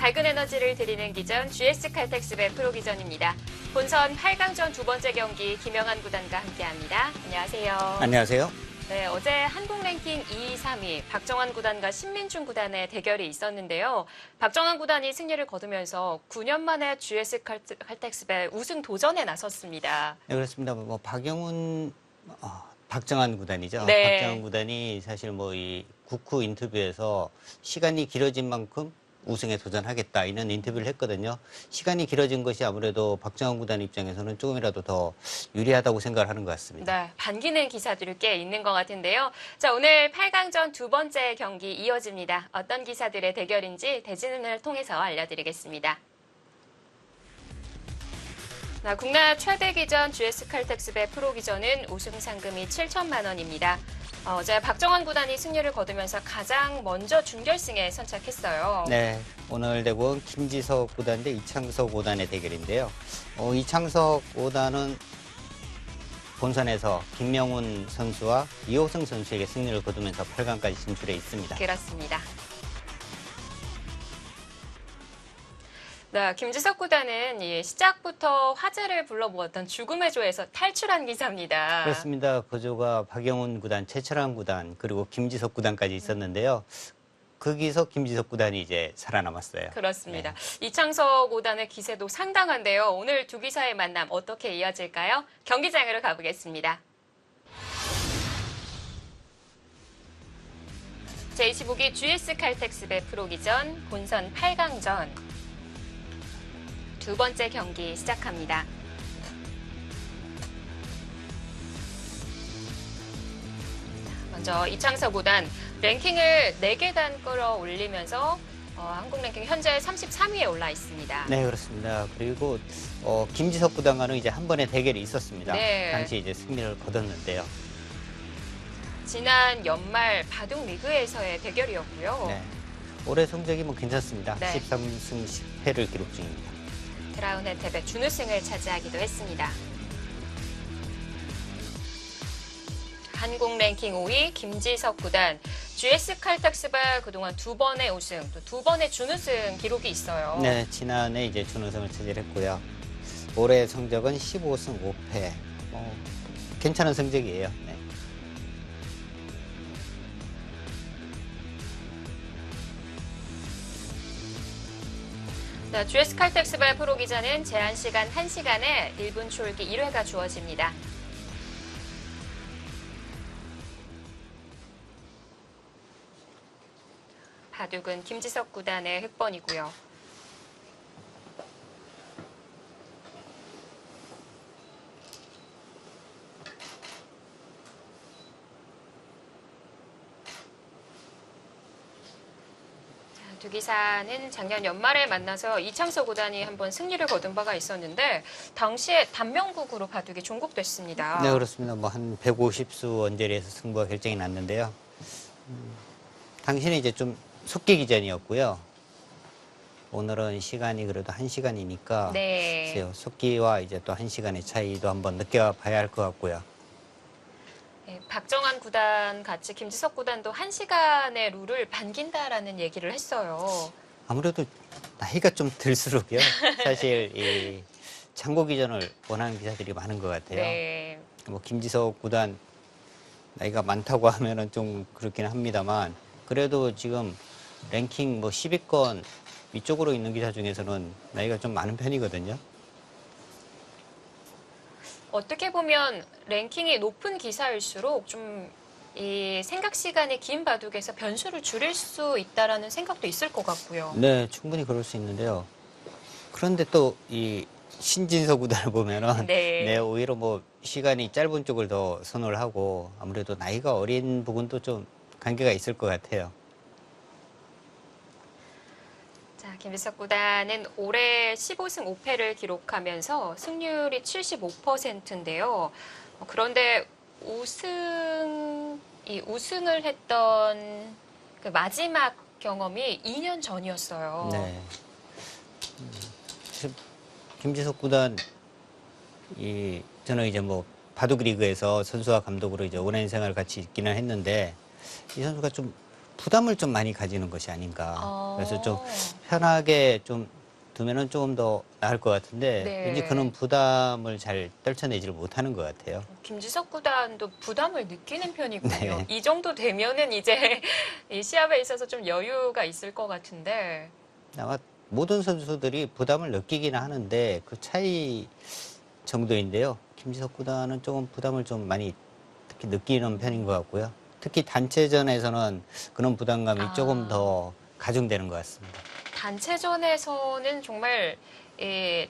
밝은 에너지를 드리는 기전 GS 칼텍스배 프로기전입니다. 본선 8강전 두 번째 경기 김영한 구단과 함께합니다. 안녕하세요. 안녕하세요. 네, 어제 한국 랭킹 2위, 3위 박정환 구단과 신민중 구단의 대결이 있었는데요. 박정환 구단이 승리를 거두면서 9년 만에 GS 칼텍스배 우승 도전에 나섰습니다. 네, 그렇습니다. 박정환 구단이죠. 네. 박정환 구단이 사실 이 국후 인터뷰에서 시간이 길어진 만큼 우승에 도전하겠다 이런 인터뷰를 했거든요. 시간이 길어진 것이 아무래도 박정환 구단 입장에서는 조금이라도 더 유리하다고 생각을 하는 것 같습니다. 네, 반기는 기사들이 꽤 있는 것 같은데요. 자, 오늘 8강전 두 번째 경기 이어집니다. 어떤 기사들의 대결인지 대진을 통해서 알려드리겠습니다. 국내 최대 기전 GS 칼텍스배 프로기전은 우승 상금이 7천만 원입니다. 어제 박정환 구단이 승리를 거두면서 가장 먼저 준결승에 선착했어요. 네, 오늘 대구는 김지석 구단 대 이창석 구단의 대결인데요. 이창석 구단은 본선에서 김명훈 선수와 이호승 선수에게 승리를 거두면서 8강까지 진출해 있습니다. 그렇습니다. 네, 김지석 구단은 시작부터 화제를 불러모았던 죽음의 조에서 탈출한 기사입니다. 그렇습니다. 그 조가 박영훈 구단, 최철환 구단, 그리고 김지석 구단까지 있었는데요. 거기서 김지석 구단이 이제 살아남았어요. 그렇습니다. 네. 이창석 구단의 기세도 상당한데요. 오늘 두 기사의 만남 어떻게 이어질까요? 경기장으로 가보겠습니다. 제25기 GS 칼텍스배 프로기전 본선 8강전 두 번째 경기 시작합니다. 먼저 이창석 구단 랭킹을 4계단 끌어올리면서 한국 랭킹 현재 33위에 올라 있습니다. 네, 그렇습니다. 그리고 김지석 구단과는 이제 한 번의 대결이 있었습니다. 네. 당시 이제 승리를 거뒀는데요. 지난 연말 바둑 리그에서의 대결이었고요. 네. 올해 성적이 괜찮습니다. 네. 13승 10패를 기록 중입니다. 드라운 혜택의 준우승을 차지하기도 했습니다. 한국 랭킹 5위 김지석 구단. GS 칼텍스배 그동안 2번의 우승, 또 2번의 준우승 기록이 있어요. 네, 지난해 이제 준우승을 차지했고요. 올해 성적은 15승 5패. 괜찮은 성적이에요. 네. 자, GS 칼텍스배 프로기전은 제한 시간 1시간에 1분 초읽기 1회가 주어집니다. 바둑은 김지석 구단의 흑번이고요. 두 기사는 작년 연말에 만나서 이창석 구단이 한번 승리를 거둔 바가 있었는데 당시에 단명국으로 바둑이 종국됐습니다. 네, 그렇습니다. 한 150수 원제리에서 승부가 결정이 났는데요. 당시는 이제 좀 속기 기전이었고요. 오늘은 시간이 그래도 1시간이니까 네. 속기와 이제 또 1시간의 차이도 한번 느껴봐야 할 것 같고요. 네, 박정환 구단 같이 김지석 구단도 1시간의 룰을 반긴다라는 얘기를 했어요. 아무래도 나이가 좀 들수록요. 사실 이 참고 기전을 원하는 기사들이 많은 것 같아요. 네. 김지석 구단 나이가 많다고 하면은 좀 그렇긴 합니다만 그래도 지금 랭킹 10위권 위쪽으로 있는 기사 중에서는 나이가 좀 많은 편이거든요. 어떻게 보면 랭킹이 높은 기사일수록 좀 이 생각 시간이 긴 바둑에서 변수를 줄일 수 있다라는 생각도 있을 것 같고요. 네, 충분히 그럴 수 있는데요. 그런데 또 이 신진서 구단을 보면은 네. 오히려 시간이 짧은 쪽을 더 선호를 하고 아무래도 나이가 어린 부분도 좀 관계가 있을 것 같아요. 자, 김지석 구단은 올해 15승 5패를 기록하면서 승률이 75%인데요. 그런데 우승을 했던 그 마지막 경험이 2년 전이었어요. 네. 김지석 구단 저는 이제 바둑 리그에서 선수와 감독으로 이제 오랜 생활 같이 있기는 했는데 이 선수가 좀 부담을 좀 많이 가지는 것이 아닌가. 아. 그래서 좀 편하게 좀 두면은 조금 더 나을 것 같은데 네. 왠지 그런 부담을 잘 떨쳐내지를 못하는 것 같아요. 김지석 구단도 부담을 느끼는 편이군요. 네. 이 정도 되면은 이제 이 시합에 있어서 좀 여유가 있을 것 같은데. 아마 모든 선수들이 부담을 느끼기는 하는데 그 차이 정도인데요. 김지석 구단은 조금 부담을 좀 많이 특히 느끼는 편인 것 같고요. 특히 단체전에서는 그런 부담감이 조금 더 가중되는 것 같습니다. 단체전에서는 정말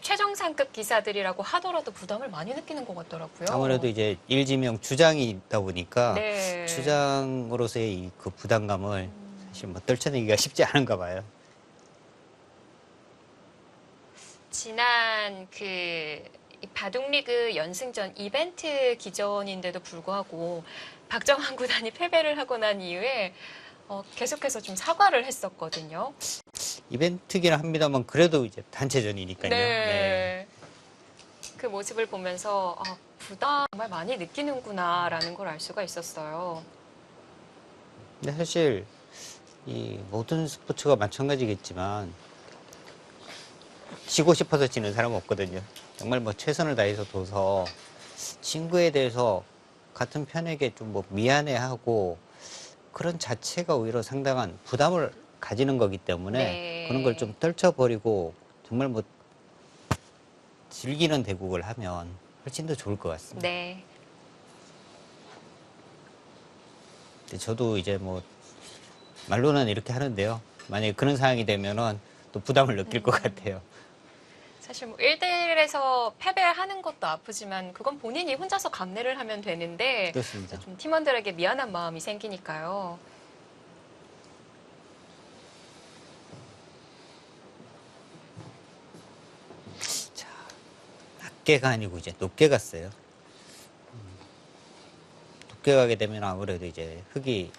최정상급 기사들이라고 하더라도 부담을 많이 느끼는 것 같더라고요. 아무래도 이제 일지명 주장이 있다 보니까 네. 주장으로서의 그 부담감을 사실 뭐 떨쳐내기가 쉽지 않은가 봐요. 지난 이 바둑리그 연승전 이벤트 기전인데도 불구하고 박정환 구단이 패배를 하고 난 이후에 계속해서 좀 사과를 했었거든요. 이벤트기는 합니다만 그래도 이제 단체전이니까요. 네. 그 모습을 보면서 부담 정말 많이 느끼는구나라는 걸 알 수가 있었어요. 근데 사실 이 모든 스포츠가 마찬가지겠지만 지고 싶어서 지는 사람은 없거든요. 정말 뭐 최선을 다해서 둬서 친구에 대해서 같은 편에게 좀 뭐 미안해하고 그런 자체가 오히려 상당한 부담을 가지는 거기 때문에 네. 그런 걸 좀 떨쳐버리고 정말 뭐 즐기는 대국을 하면 훨씬 더 좋을 것 같습니다. 네. 근데 저도 이제 뭐 말로는 이렇게 하는데요. 만약에 그런 상황이 되면은 또 부담을 느낄 것 같아요. 사실 뭐 1대1에서 패배하는 것도 아프지만 그건 본인이 혼자서 감내를 하면 되는데 그렇습니다. 좀 팀원들에게 미안한 마음이 생기니까요. 자, 낮게가 아니고 이제 높게 갔어요. 높게 가게 되면 아무래도 이제 흙이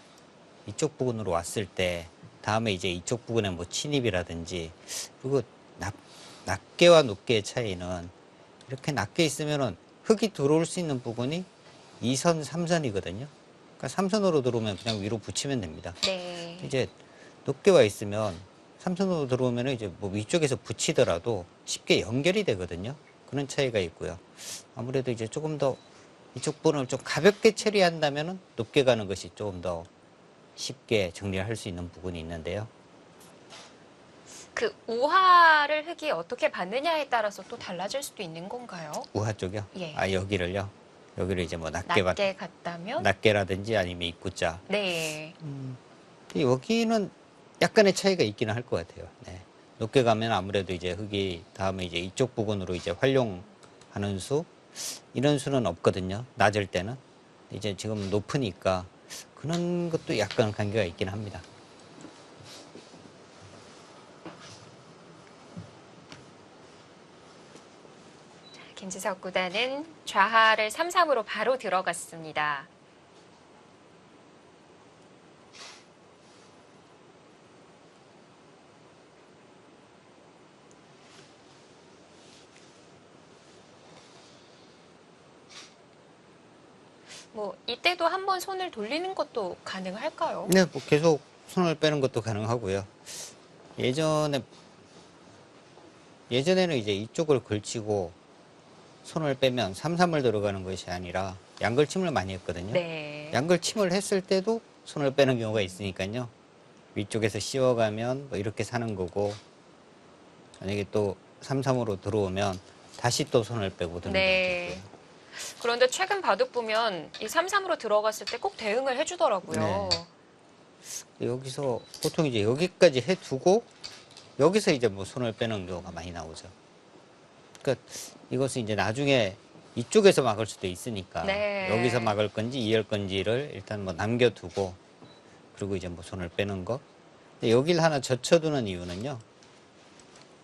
이쪽 부근으로 왔을 때 다음에 이제 이쪽 부근에 뭐 침입이라든지 그리고 낮게와 높게의 차이는 이렇게 낮게 있으면은 흙이 들어올 수 있는 부분이 2선, 3선이거든요. 그러니까 3선으로 들어오면 그냥 위로 붙이면 됩니다. 네. 이제 높게 와 있으면 3선으로 들어오면 이제 뭐 위쪽에서 붙이더라도 쉽게 연결이 되거든요. 그런 차이가 있고요. 아무래도 이제 조금 더 이쪽 부분을 좀 가볍게 처리한다면은 높게 가는 것이 조금 더 쉽게 정리할 수 있는 부분이 있는데요. 그 우하를 흙이 어떻게 받느냐에 따라서 또 달라질 수도 있는 건가요? 우하 쪽이요? 예. 아, 여기를요? 여기를 이제 뭐 낮게 낮게 갔다면? 낮게라든지 아니면 입구자. 네. 여기는 약간의 차이가 있기는 할 것 같아요. 네. 높게 가면 아무래도 이제 흙이 다음에 이제 이쪽 부분으로 이제 활용하는 수 이런 수는 없거든요. 낮을 때는 이제 지금 높으니까 그런 것도 약간 관계가 있긴 합니다. 김지석 구단은 좌하를 3-3으로 바로 들어갔습니다. 뭐 이때도 한번 손을 돌리는 것도 가능할까요? 네, 뭐 계속 손을 빼는 것도 가능하고요. 예전에는 이제 이쪽을 걸치고 손을 빼면 3-3을 들어가는 것이 아니라 양걸침을 많이 했거든요. 네. 양걸침을 했을 때도 손을 빼는 경우가 있으니까요. 위쪽에서 씌워가면 뭐 이렇게 사는 거고 만약에 또 3-3으로 들어오면 다시 또 손을 빼고 드는 네. 경우도 있고요. 그런데 최근 바둑 보면 이 3-3으로 들어갔을 때 꼭 대응을 해주더라고요. 여기서 보통 이제 여기까지 해두고 여기서 이제 뭐 손을 빼는 경우가 많이 나오죠. 그러니까 이것은 이제 나중에 이쪽에서 막을 수도 있으니까 네. 여기서 막을 건지 이을 건지를 일단 뭐 남겨두고 그리고 이제 뭐 손을 빼는 거. 근데 여기를 하나 젖혀두는 이유는요.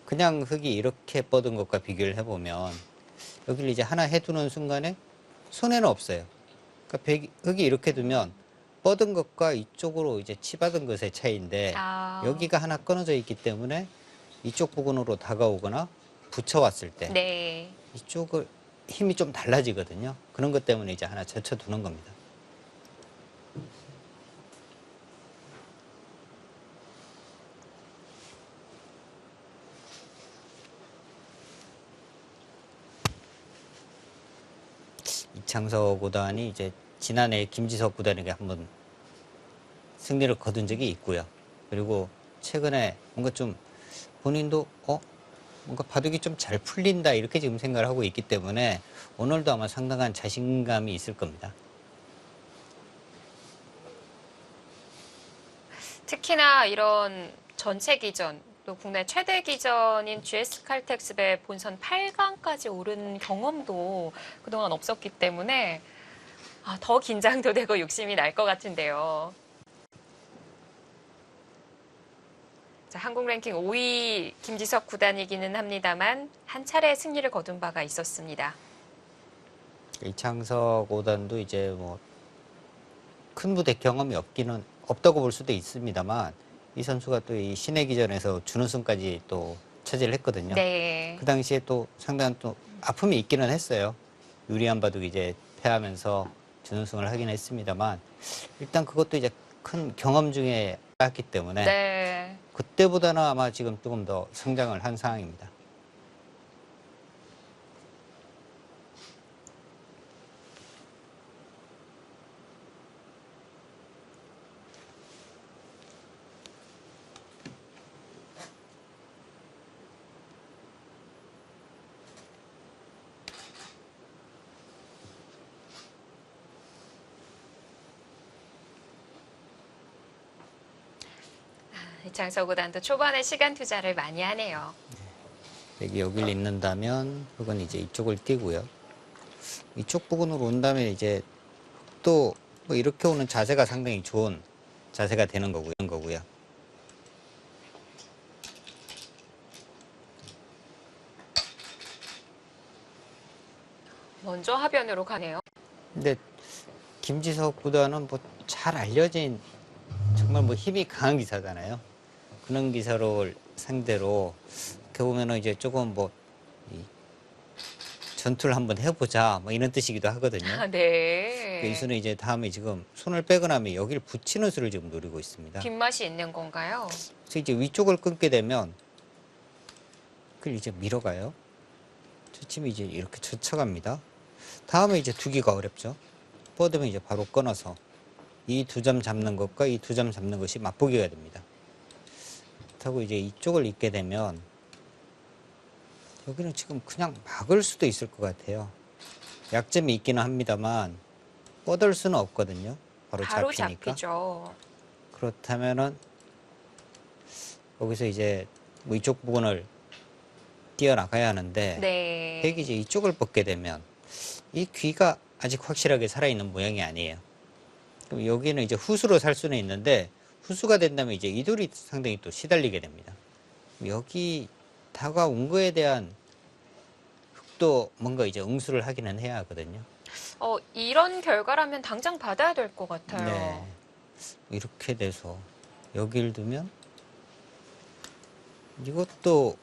그냥 흙이 이렇게 뻗은 것과 비교를 해보면 여기를 이제 하나 해두는 순간에 손해는 없어요. 그러니까 흙이 이렇게 두면 뻗은 것과 이쪽으로 이제 치받은 것의 차이인데 여기가 하나 끊어져 있기 때문에 이쪽 부분으로 다가오거나 붙여왔을 때 네. 이쪽을 힘이 좀 달라지거든요. 그런 것 때문에 이제 하나 젖혀두는 겁니다. 이창석 구단이 이제 지난해 김지석 구단에게 한번 승리를 거둔 적이 있고요. 그리고 최근에 뭔가 좀 본인도 뭔가 바둑이 좀 잘 풀린다 이렇게 지금 생각을 하고 있기 때문에 오늘도 아마 상당한 자신감이 있을 겁니다. 특히나 이런 전체 기전, 또 국내 최대 기전인 GS 칼텍스배 본선 8강까지 오른 경험도 그동안 없었기 때문에 더 긴장도 되고 욕심이 날 것 같은데요. 자, 한국 랭킹 5위 김지석 구단이기는 합니다만 한 차례 승리를 거둔 바가 있었습니다. 이창석 구단도 이제 뭐 큰 무대 경험이 없다고 볼 수도 있습니다만 이 선수가 또 이 신예기전에서 준우승까지 또 차지를 했거든요. 네. 그 당시에 또 상당한 또 아픔이 있기는 했어요. 유리한 바둑 이제 패하면서 준우승을 하긴 했습니다만 일단 그것도 이제 큰 경험 중에 쌓였기 때문에 네. 그때보다는 아마 지금 조금 더 성장을 한 상황입니다. 이창석 구단도 초반에 시간 투자를 많이 하네요. 여기를 잇는다면 흙은 이제 이쪽을 띄고요. 이쪽 부근으로 온다면 이제 또 뭐 이렇게 오는 자세가 상당히 좋은 자세가 되는 거고요. 먼저 하변으로 가네요. 근데 김지석 구단은 뭐 잘 알려진 정말 뭐 힘이 강한 기사잖아요. 그런 기사를 상대로 이렇게 보면은 이제 조금 뭐 전투를 한번 해보자 뭐 이런 뜻이기도 하거든요. 네. 이 수는 이제 다음에 지금 손을 빼고 나면 여기를 붙이는 수를 지금 노리고 있습니다. 뒷맛이 있는 건가요? 그래서 이제 위쪽을 끊게 되면 그걸 이제 밀어가요. 초침이 이제 이렇게 젖혀갑니다. 다음에 이제 두기가 어렵죠. 뻗으면 이제 바로 끊어서 이 두 점 잡는 것과 이 두 점 잡는 것이 맞보기가 됩니다. 그렇다고 이제 이쪽을 잇게 되면 여기는 지금 그냥 막을 수도 있을 것 같아요. 약점이 있기는 합니다만 뻗을 수는 없거든요. 바로 잡히니까. 잡히죠. 그렇다면은 여기서 이제 뭐 이쪽 부분을 뛰어나가야 하는데 네. 백이 이제 이쪽을 뻗게 되면 이 귀가 아직 확실하게 살아있는 모양이 아니에요. 그럼 여기는 이제 후수로 살 수는 있는데 후수가 된다면 이제 이 돌이 상당히 또 시달리게 됩니다. 여기 다가온 거에 대한 흙도 뭔가 이제 응수를 하기는 해야 하거든요. 이런 결과라면 당장 받아야 될 것 같아요. 네. 이렇게 돼서 여기를 두면 이것도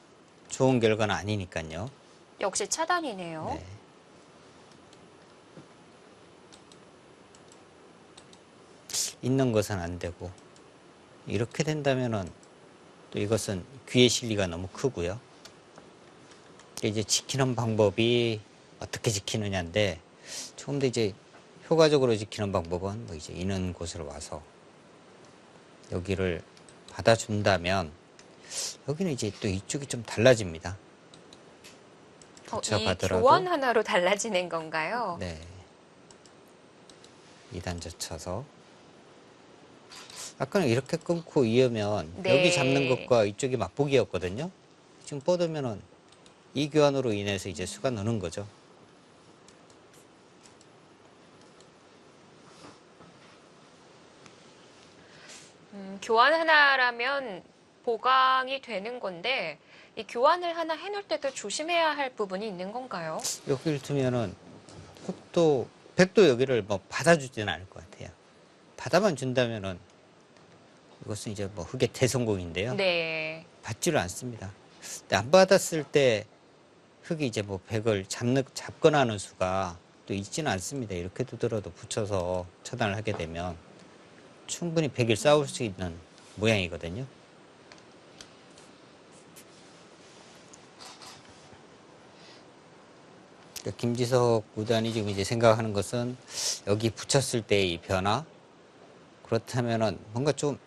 좋은 결과는 아니니까요. 역시 차단이네요. 네. 있는 것은 안 되고 이렇게 된다면은 또 이것은 귀의 실리가 너무 크고요. 이제 지키는 방법이 어떻게 지키느냐인데 조금 더 이제 효과적으로 지키는 방법은 뭐 이제 있는 곳으로 와서 여기를 받아준다면 여기는 이제 또 이쪽이 좀 달라집니다. 이 교원 하나로 달라지는 건가요? 네. 2단 젖혀서 아까는 이렇게 끊고 이으면 네. 여기 잡는 것과 이쪽이 맞보기였거든요. 지금 뻗으면은 이 교환으로 인해서 이제 수가 느는 거죠. 교환 하나라면 보강이 되는 건데 이 교환을 하나 해놓을 때도 조심해야 할 부분이 있는 건가요? 여기를 두면은 흙도 백도 여기를 뭐 받아주지는 않을 것 같아요. 받아만 준다면은 이것은 이제 뭐 흙의 대성공인데요. 네. 받지를 않습니다. 근데 안 받았을 때 흙이 이제 뭐 백을 잡거나 하는 수가 또 있지는 않습니다. 이렇게 두더라도 붙여서 처단을 하게 되면 충분히 백일 싸울 수 있는 모양이거든요. 그러니까 김지석 구단이 지금 이제 생각하는 것은 여기 붙였을 때의 변화, 그렇다면은 뭔가 좀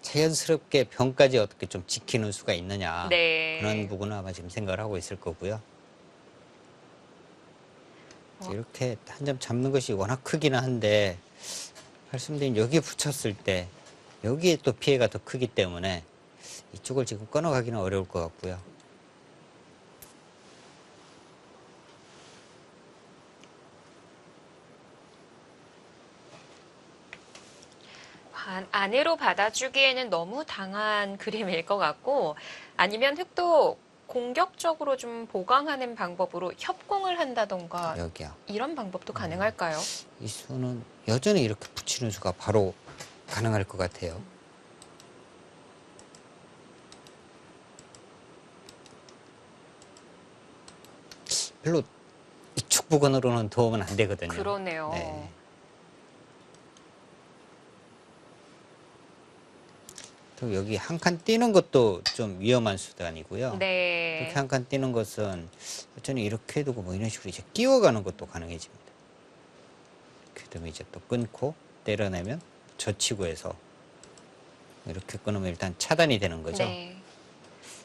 자연스럽게 병까지 어떻게 좀 지키는 수가 있느냐. 네. 그런 부분은 아마 지금 생각을 하고 있을 거고요. 이렇게 한 점 잡는 것이 워낙 크기는 한데, 말씀드린 여기 붙였을 때 여기에 또 피해가 더 크기 때문에 이쪽을 지금 끊어가기는 어려울 것 같고요. 안으로 받아주기에는 너무 당한 그림일 것 같고, 아니면 흙도 공격적으로 좀 보강하는 방법으로 협공을 한다던가 여기요. 이런 방법도 가능할까요? 이 수는 여전히 이렇게 붙이는 수가 바로 가능할 것 같아요. 별로 이쪽 부분으로는 도움은 안 되거든요. 그러네요. 네. 또 여기 한 칸 띄는 것도 좀 위험한 수단이고요. 네. 이렇게 한 칸 띄는 것은 여전히 이렇게 두고 뭐 이런 식으로 이제 끼워가는 것도 가능해집니다. 이렇게 되면 이제 또 끊고 때려내면 젖히고 해서 이렇게 끊으면 일단 차단이 되는 거죠. 네.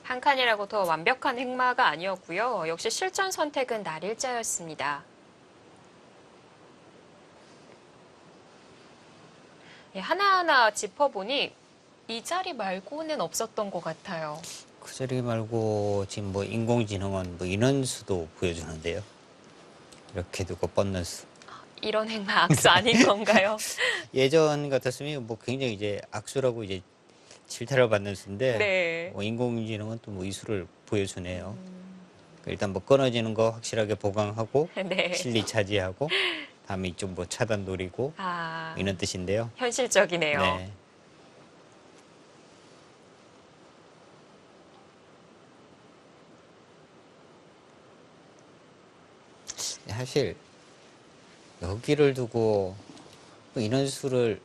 한 칸이라고 더 완벽한 흑마가 아니었고요. 역시 실전 선택은 날일자였습니다. 예, 하나하나 짚어보니 이 자리 말고는 없었던 것 같아요. 그 자리 말고 지금 뭐 인공지능은 뭐 인원수도 보여주는데요. 이렇게 두고 뻗는 수. 이런 흑마 악수 아닌 건가요? 예전 같았으면 뭐 굉장히 이제 악수라고 이제 질타를 받는 수인데 네. 뭐 인공지능은 또 뭐 이 수를 보여주네요. 그러니까 일단 뭐 끊어지는 거 확실하게 보강하고 네. 실리 차지하고 다음에 이쪽 뭐 차단 노리고 아, 이런 뜻인데요. 현실적이네요. 네. 사실 여기를 두고 뭐 인원수를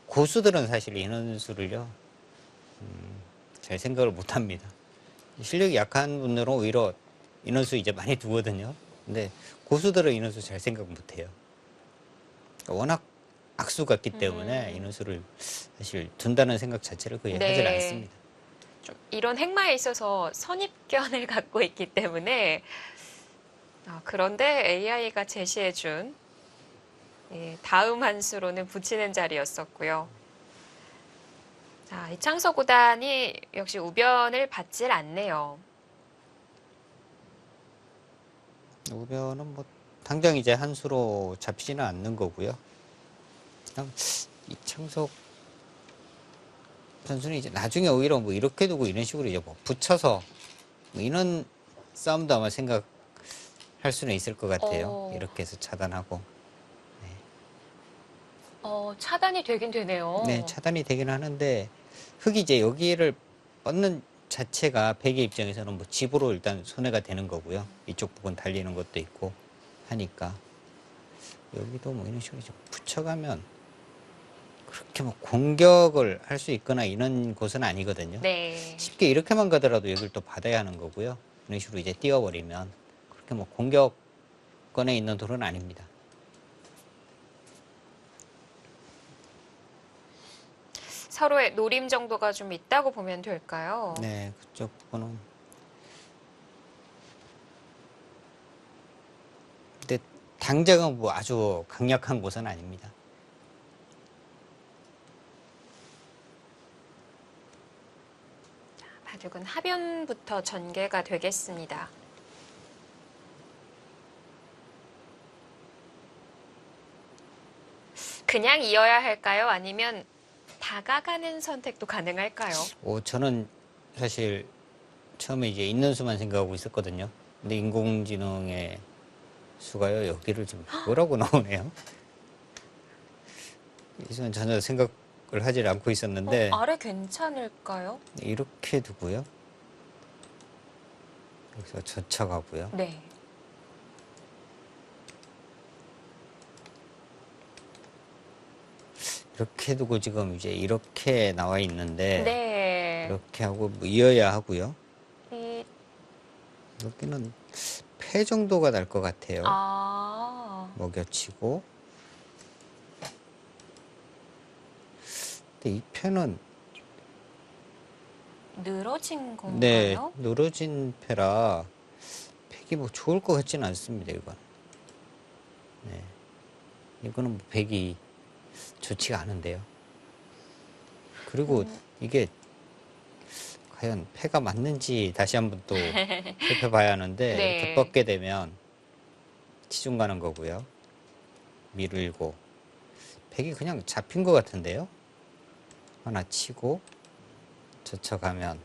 고수들은 사실 인원수를요 잘 생각을 못 합니다. 실력이 약한 분들은 오히려 인원수 이제 많이 두거든요. 근데 고수들은 인원수 잘 생각 못 해요. 워낙 악수 같기 때문에 인원수를 사실 둔다는 생각 자체를 거의 네. 하질 않습니다. 좀 이런 흑마에 있어서 선입견을 갖고 있기 때문에 그런데 AI가 제시해준 다음 한 수로는 붙이는 자리였었고요. 자, 이창서 구단이 역시 우변을 받질 않네요. 우변은 뭐 당장 이제 한 수로 잡히지는 않는 거고요. 그냥 이창석 선수는 이제 나중에 오히려 뭐 이렇게 두고 이런 식으로 이제 뭐 붙여서 뭐 이런 싸움도 아마 생각할 수는 있을 것 같아요. 이렇게 해서 차단하고. 차단이 되긴 되네요. 네, 차단이 되긴 하는데 흙이 이제 여기를 뻗는 자체가 백의 입장에서는 뭐 집으로 일단 손해가 되는 거고요. 이쪽 부분 달리는 것도 있고 하니까 여기도 뭐 이런 식으로 좀 붙여가면 그렇게 뭐 공격을 할 수 있거나 이런 곳은 아니거든요. 네. 쉽게 이렇게만 가더라도 여기를 또 받아야 하는 거고요. 이런 식으로 이제 띄워버리면 그렇게 뭐 공격권에 있는 돌은 아닙니다. 서로의 노림 정도가 좀 있다고 보면 될까요? 네, 그쪽 부분은. 근데 당장은 뭐 아주 강력한 곳은 아닙니다. 바둑은 하변부터 전개가 되겠습니다. 그냥 이어야 할까요? 아니면 다가가는 선택도 가능할까요? 저는 사실 처음에 이제 있는 수만 생각하고 있었거든요. 근데 인공지능의 수가요, 여기를 좀 뭐라고 나오네요. 이 수는 전혀 생각을 하질 않고 있었는데 아래 괜찮을까요? 이렇게 두고요. 여기서 젖혀가고요. 네. 이렇게 두고 지금 이제 이렇게 나와 있는데 네. 이렇게 하고 뭐 이어야 하고요. 이 여기는 패 정도가 날 것 같아요. 아, 먹여치고. 근데 이 패는 늘어진 네, 건가요? 늘어진 패라 팩이 뭐 좋을 것 같지는 않습니다, 이건. 네. 이거는 뭐 팩이 좋지가 않은데요. 그리고 이게 과연 패가 맞는지 다시 한번 또 살펴봐야 하는데 이렇게 네. 뻗게 되면 치중 가는 거고요. 밀고 팩이 그냥 잡힌 것 같은데요. 하나 치고 젖혀가면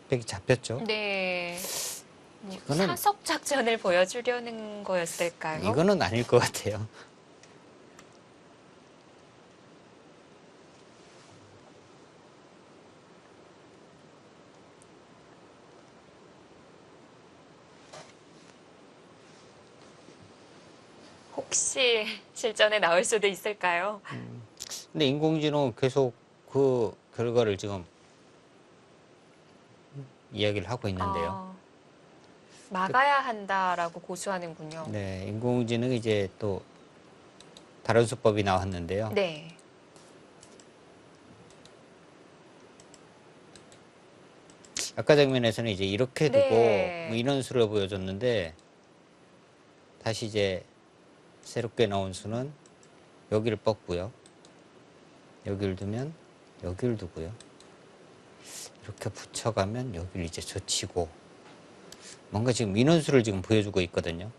팩이 잡혔죠. 네. 뭐 이거는 사석 작전을 보여주려는 거였을까요? 이거는 아닐 것 같아요. 혹시 실전에 나올 수도 있을까요? 근데 인공지능은 계속 그 결과를 지금 이야기를 하고 있는데요. 아, 막아야 한다라고 고수하는군요. 네, 인공지능이 이제 또 다른 수법이 나왔는데요. 네. 아까 장면에서는 이제 이렇게 두고 네. 뭐 이런 수를 보여줬는데 다시 이제 새롭게 나온 수는 여기를 뻗고요. 여기를 두면 여기를 두고요. 이렇게 붙여가면 여기를 이제 젖히고 뭔가 지금 인원수를 지금 보여주고 있거든요.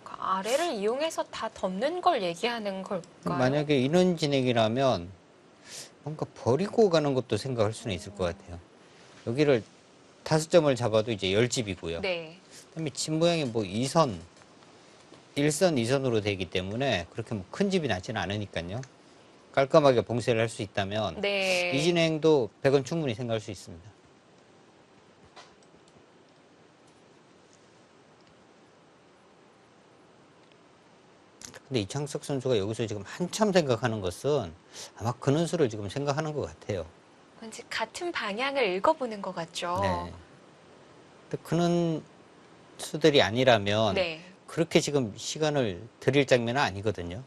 그 아래를 이용해서 다 덮는 걸 얘기하는 걸까요? 만약에 인원 진행이라면 뭔가 버리고 가는 것도 생각할 수는 있을 것 같아요. 여기를 5점을 잡아도 이제 10집이고요. 네. 그다음에 집 모양이 뭐 2선, 1선, 2선으로 되기 때문에 그렇게 뭐 큰 집이 나지는 않으니까요. 깔끔하게 봉쇄를 할 수 있다면 이 네. 진행도 100은 충분히 생각할 수 있습니다. 근데 이창석 선수가 여기서 지금 한참 생각하는 것은 아마 근원 수를 지금 생각하는 것 같아요. 왠지 같은 방향을 읽어보는 것 같죠. 네. 근데 근원 수들이 아니라면 네. 그렇게 지금 시간을 들일 장면은 아니거든요.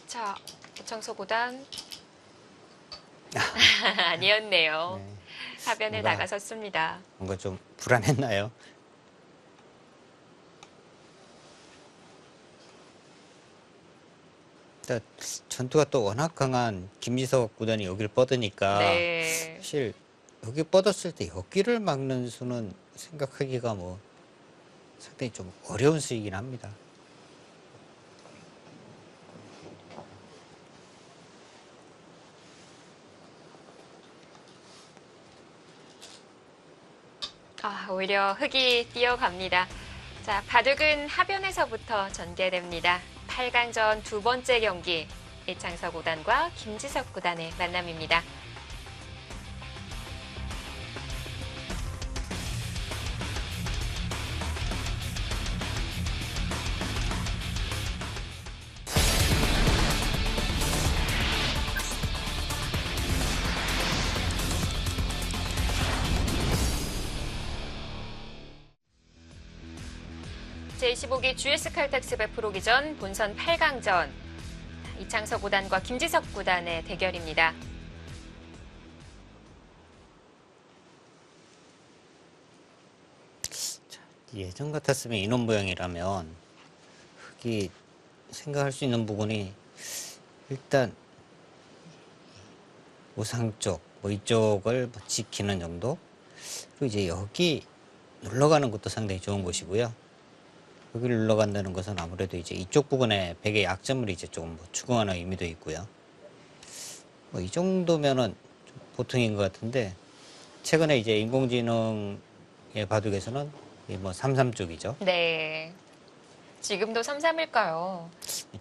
자, 이창서 구단 아니었네요. 네. 하변에 뭔가- 나가섰습니다. 뭔가 좀 불안했나요? 일단 전투가 또 워낙 강한 김지석 구단이 여기를 뻗으니까 네. 사실 여기 뻗었을 때 여기를 막는 수는 생각하기가 뭐 상당히 좀 어려운 수이긴 합니다. 아, 오히려 흙이 뛰어갑니다. 자, 바둑은 하변에서부터 전개됩니다. 8강전 두 번째 경기, 이창서 구단과 김지석 구단의 만남입니다. 제25기 GS 칼텍스배 프로기전 본선 8강전 이창서 구단과 김지석 구단의 대결입니다. 예전 같았으면 인원 모양이라면 흑이 생각할 수 있는 부분이 일단 우상 쪽, 뭐 이쪽을 뭐 지키는 정도. 그리고 이제 여기 눌러가는 것도 상당히 좋은 곳이고요. 여기를 눌러간다는 것은 아무래도 이제 이쪽 부분에 백의 약점을 이제 조금 뭐 추궁하는 의미도 있고요. 뭐 이 정도면은 좀 보통인 것 같은데 최근에 이제 인공지능의 바둑에서는 뭐 33 쪽이죠. 네. 지금도 3-3일까요?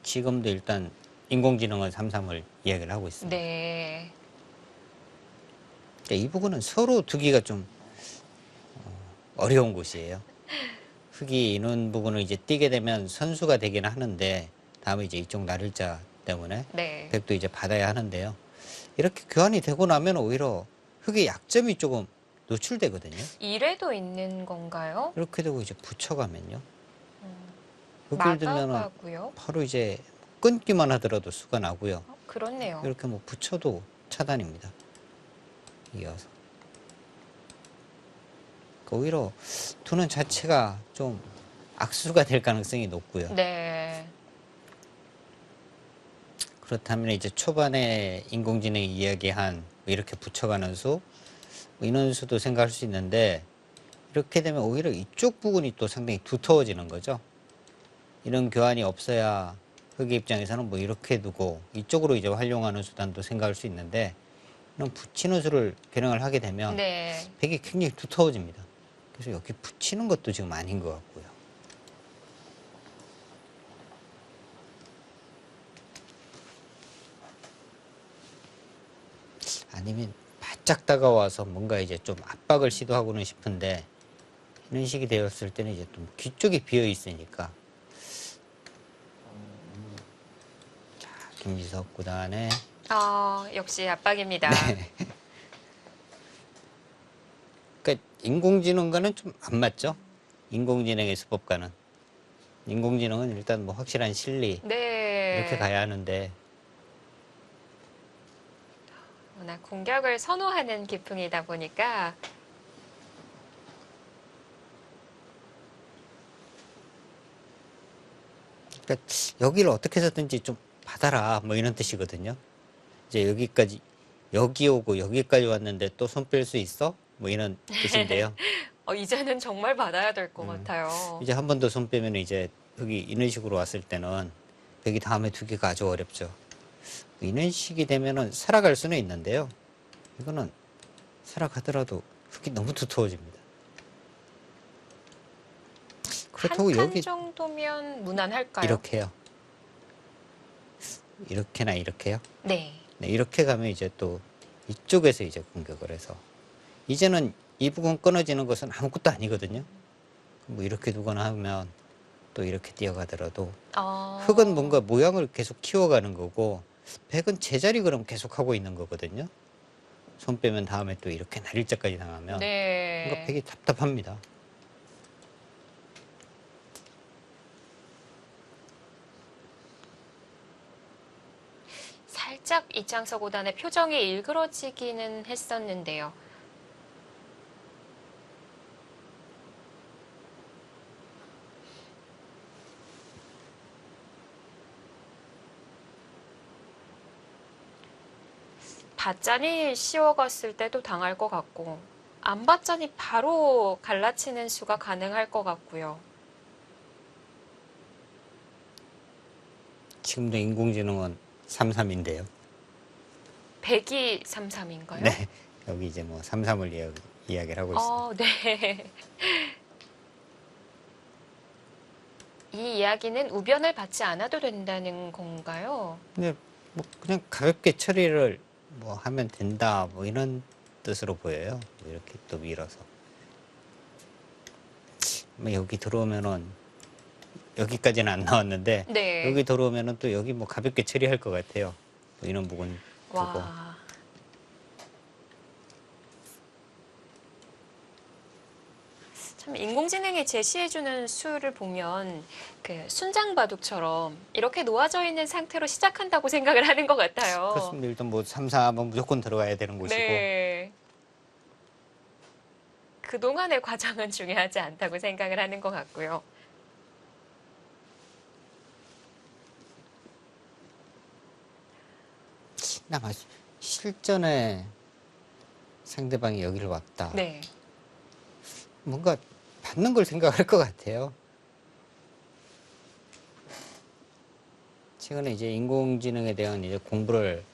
지금도 일단 인공지능은 33을 이야기를 하고 있습니다. 네. 이 부분은 서로 두기가 좀 어려운 곳이에요. 흙이 있는 부분을 이제 뛰게 되면 선수가 되기는 하는데 다음에 이제 이쪽 날일자 때문에 네. 백도 이제 받아야 하는데요. 이렇게 교환이 되고 나면 오히려 흙의 약점이 조금 노출되거든요. 이래도 있는 건가요? 이렇게 되고 이제 붙여가면요. 음, 흙을 두면은 막아가고요. 바로 이제 끊기만 하더라도 수가 나고요. 그렇네요. 이렇게 뭐 붙여도 차단입니다. 이어서. 그러니까 오히려 두는 자체가 좀 악수가 될 가능성이 높고요. 네. 그렇다면 이제 초반에 인공지능이 이야기한 뭐 이렇게 붙여가는 수, 뭐 이런 수도 생각할 수 있는데 이렇게 되면 오히려 이쪽 부분이 또 상당히 두터워지는 거죠. 이런 교환이 없어야 흙의 입장에서는 뭐 이렇게 두고 이쪽으로 이제 활용하는 수단도 생각할 수 있는데 이런 붙이는 수를 결정을 하게 되면 네. 백이 굉장히 두터워집니다. 그래서 여기 붙이는 것도 지금 아닌 것 같고요. 아니면 바짝 다가와서 뭔가 이제 좀 압박을 시도하고는 싶은데 이런 식이 되었을 때는 이제 좀 귀 쪽이 비어 있으니까 자, 김지석 구단의 역시 압박입니다. 네. 그러니까 인공지능과는 좀 안 맞죠? 인공지능의 수법과는. 인공지능은 일단 뭐 확실한 실리 네. 이렇게 가야 하는데 워낙 공격을 선호하는 기풍이다 보니까 그러니까 여기를 어떻게 해서든지 좀 받아라 뭐 이런 뜻이거든요. 이제 여기까지 여기 오고 여기까지 왔는데 또 손 뺄 수 있어? 뭐 이런 뜻인데요. 이제는 정말 받아야 될 것 같아요. 이제 한 번 더 손 빼면 이제 여기 이런 식으로 왔을 때는 여기 다음에 두기가 아주 어렵죠. 이런 식이 되면은 살아갈 수는 있는데요. 이거는 살아가더라도 흙이 너무 두터워집니다. 그렇다고 한 칸 여기 정도면 무난할까요? 이렇게요. 이렇게나 이렇게요. 네. 네, 이렇게 가면 이제 또 이쪽에서 이제 공격을 해서 이제는 이 부분 끊어지는 것은 아무것도 아니거든요. 뭐 이렇게 두거나 하면 또 이렇게 뛰어가더라도 흙은 뭔가 모양을 계속 키워가는 거고 백은 제자리 그럼 계속 하고 있는 거거든요. 손 빼면 다음에 또 이렇게 날일자까지 당하면 네. 뭔가 백이 답답합니다. 살짝 이창석 구단의 표정이 일그러지기는 했었는데요. 밭잔이 씌워갔을 때도 당할 것 같고 안 밭잔이 바로 갈라치는 수가 가능할 것 같고요. 지금도 인공지능은 33인데요. 102 33인가요? 네. 여기 이제 뭐 33을 이야기를 하고 있습니다. 네. 이 이야기는 우변을 받지 않아도 된다는 건가요? 근데 뭐 그냥 가볍게 처리를 뭐 하면 된다 뭐 이런 뜻으로 보여요. 뭐 이렇게 또 밀어서 뭐 여기 들어오면은 여기까지는 안 나왔는데 네. 여기 들어오면은 또 여기 뭐 가볍게 처리할 것 같아요. 뭐 이런 부분 두고 와. 참 인공지능이 제시해주는 수를 보면 그 순장 바둑처럼 이렇게 놓아져 있는 상태로 시작한다고 생각을 하는 것 같아요. 그렇습니다. 일단 뭐 3, 4번 무조건 들어가야 되는 곳이고 네. 그동안의 과정은 중요하지 않다고 생각을 하는 것 같고요. 아마 실전에 상대방이 여기를 왔다. 네. 뭔가 받는 걸 생각할 것 같아요. 최근에 이제 인공지능에 대한 이제 공부를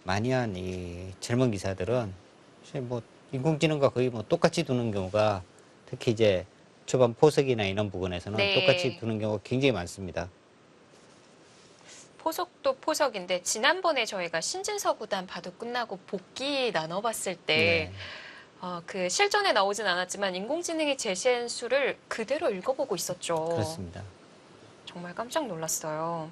많이 한 이 젊은 기사들은 사실 뭐 인공지능과 거의 뭐 똑같이 두는 경우가 특히 이제 초반 포석이나 이런 부분에서는 네. 똑같이 두는 경우가 굉장히 많습니다. 포석도 포석인데 지난번에 저희가 신진서 구단 바둑 끝나고 복귀 나눠봤을 때 네. 그 실전에 나오진 않았지만 인공지능이 제시한 수를 그대로 읽어보고 있었죠. 그렇습니다. 정말 깜짝 놀랐어요.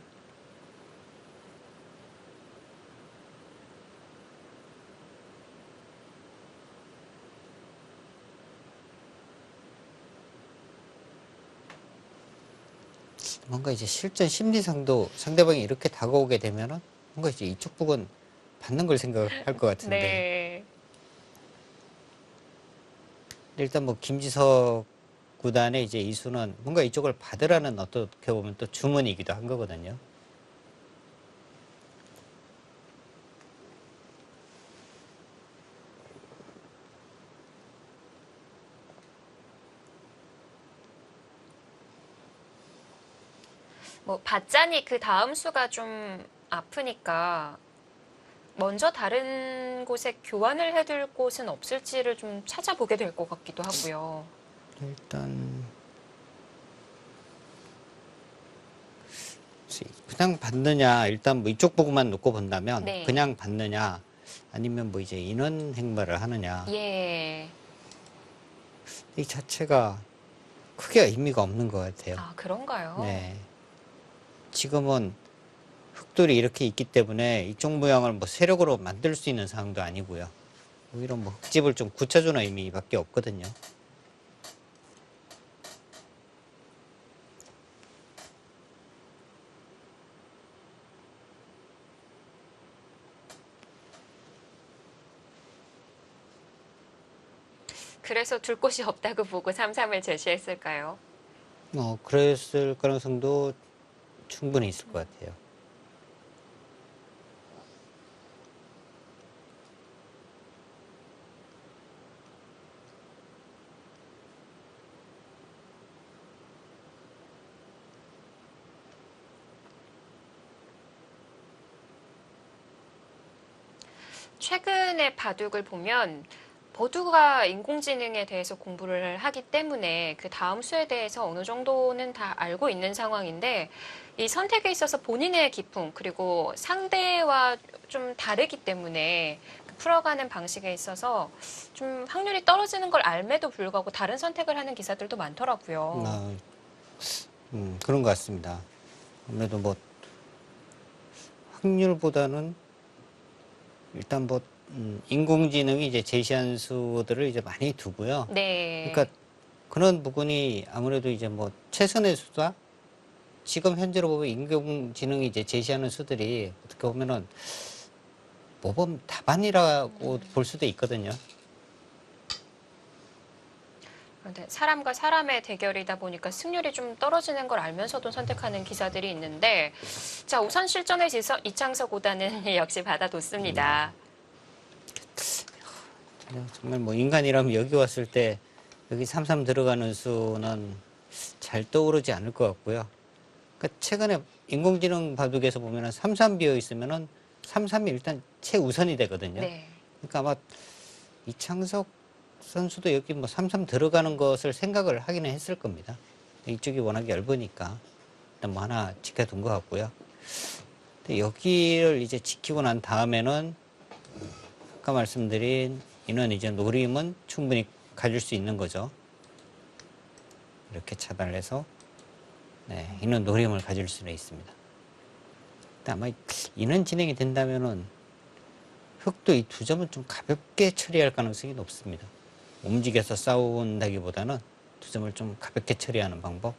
뭔가 이제 실전 심리상도 상대방이 이렇게 다가오게 되면은 뭔가 이제 이쪽 부분 받는 걸 생각할 것 같은데. 네. 일단 뭐 김지석 구단의 이제 이수는 뭔가 이쪽을 받으라는 어떻게 보면 또 주문이기도 한 거거든요. 뭐 받자니 그 다음 수가 좀 아프니까 먼저 다른 곳에 교환을 해둘 곳은 없을지를 좀 찾아보게 될 것 같기도 하고요. 일단 그냥 받느냐, 일단 뭐 이쪽 부분만 놓고 본다면 네. 그냥 받느냐, 아니면 뭐 이제 인원 행마를 하느냐, 예. 이 자체가 크게 의미가 없는 것 같아요. 그런가요? 네. 지금은 흑돌이 이렇게 있기 때문에 이쪽 모양을 뭐 세력으로 만들 수 있는 상황도 아니고요. 오히려 뭐 흑집을 좀 굳혀주는 의미밖에 없거든요. 그래서 둘 곳이 없다고 보고 3-3을 제시했을까요? 그랬을 가능성도 충분히 있을 것 같아요. 최근의 바둑을 보면 모두가 인공지능에 대해서 공부를 하기 때문에 그 다음 수에 대해서 어느 정도는 다 알고 있는 상황인데 이 선택에 있어서 본인의 기풍 그리고 상대와 좀 다르기 때문에 그 풀어가는 방식에 있어서 좀 확률이 떨어지는 걸 알매도 불구하고 다른 선택을 하는 기사들도 많더라고요. 그런 것 같습니다. 아무래도 뭐 확률보다는 일단 뭐 인공지능이 이제 제시한 수들을 이제 많이 두고요. 네. 그러니까 그런 부분이 아무래도 이제 뭐 최선의 수다? 지금 현재로 보면 인공지능이 이제 제시하는 수들이 어떻게 보면은 모범 답안이라고 볼 수도 있거든요. 그런데 사람과 사람의 대결이다 보니까 승률이 좀 떨어지는 걸 알면서도 선택하는 기사들이 있는데 자 우선 실전에 있어 이창석 구단은 역시 받아뒀습니다. 정말 뭐 인간이라면 여기 왔을 때 여기 삼삼 들어가는 수는 잘 떠오르지 않을 것 같고요. 그러니까 최근에 인공지능 바둑에서 보면은 삼삼 비어 있으면은 삼삼이 일단 최우선이 되거든요. 네. 그러니까 아마 이창석 선수도 여기 뭐 삼삼 들어가는 것을 생각을 하기는 했을 겁니다. 이쪽이 워낙 얇으니까 일단 뭐 하나 지켜둔 것 같고요. 근데 여기를 이제 지키고 난 다음에는 아까 말씀드린 이는 이제 노림은 충분히 가질 수 있는 거죠. 이렇게 차단을 해서 네, 이는 노림을 가질 수는 있습니다. 근데 아마 이는 진행이 된다면은 흑도 이 두 점은 좀 가볍게 처리할 가능성이 높습니다. 움직여서 싸운다기보다는 두 점을 좀 가볍게 처리하는 방법.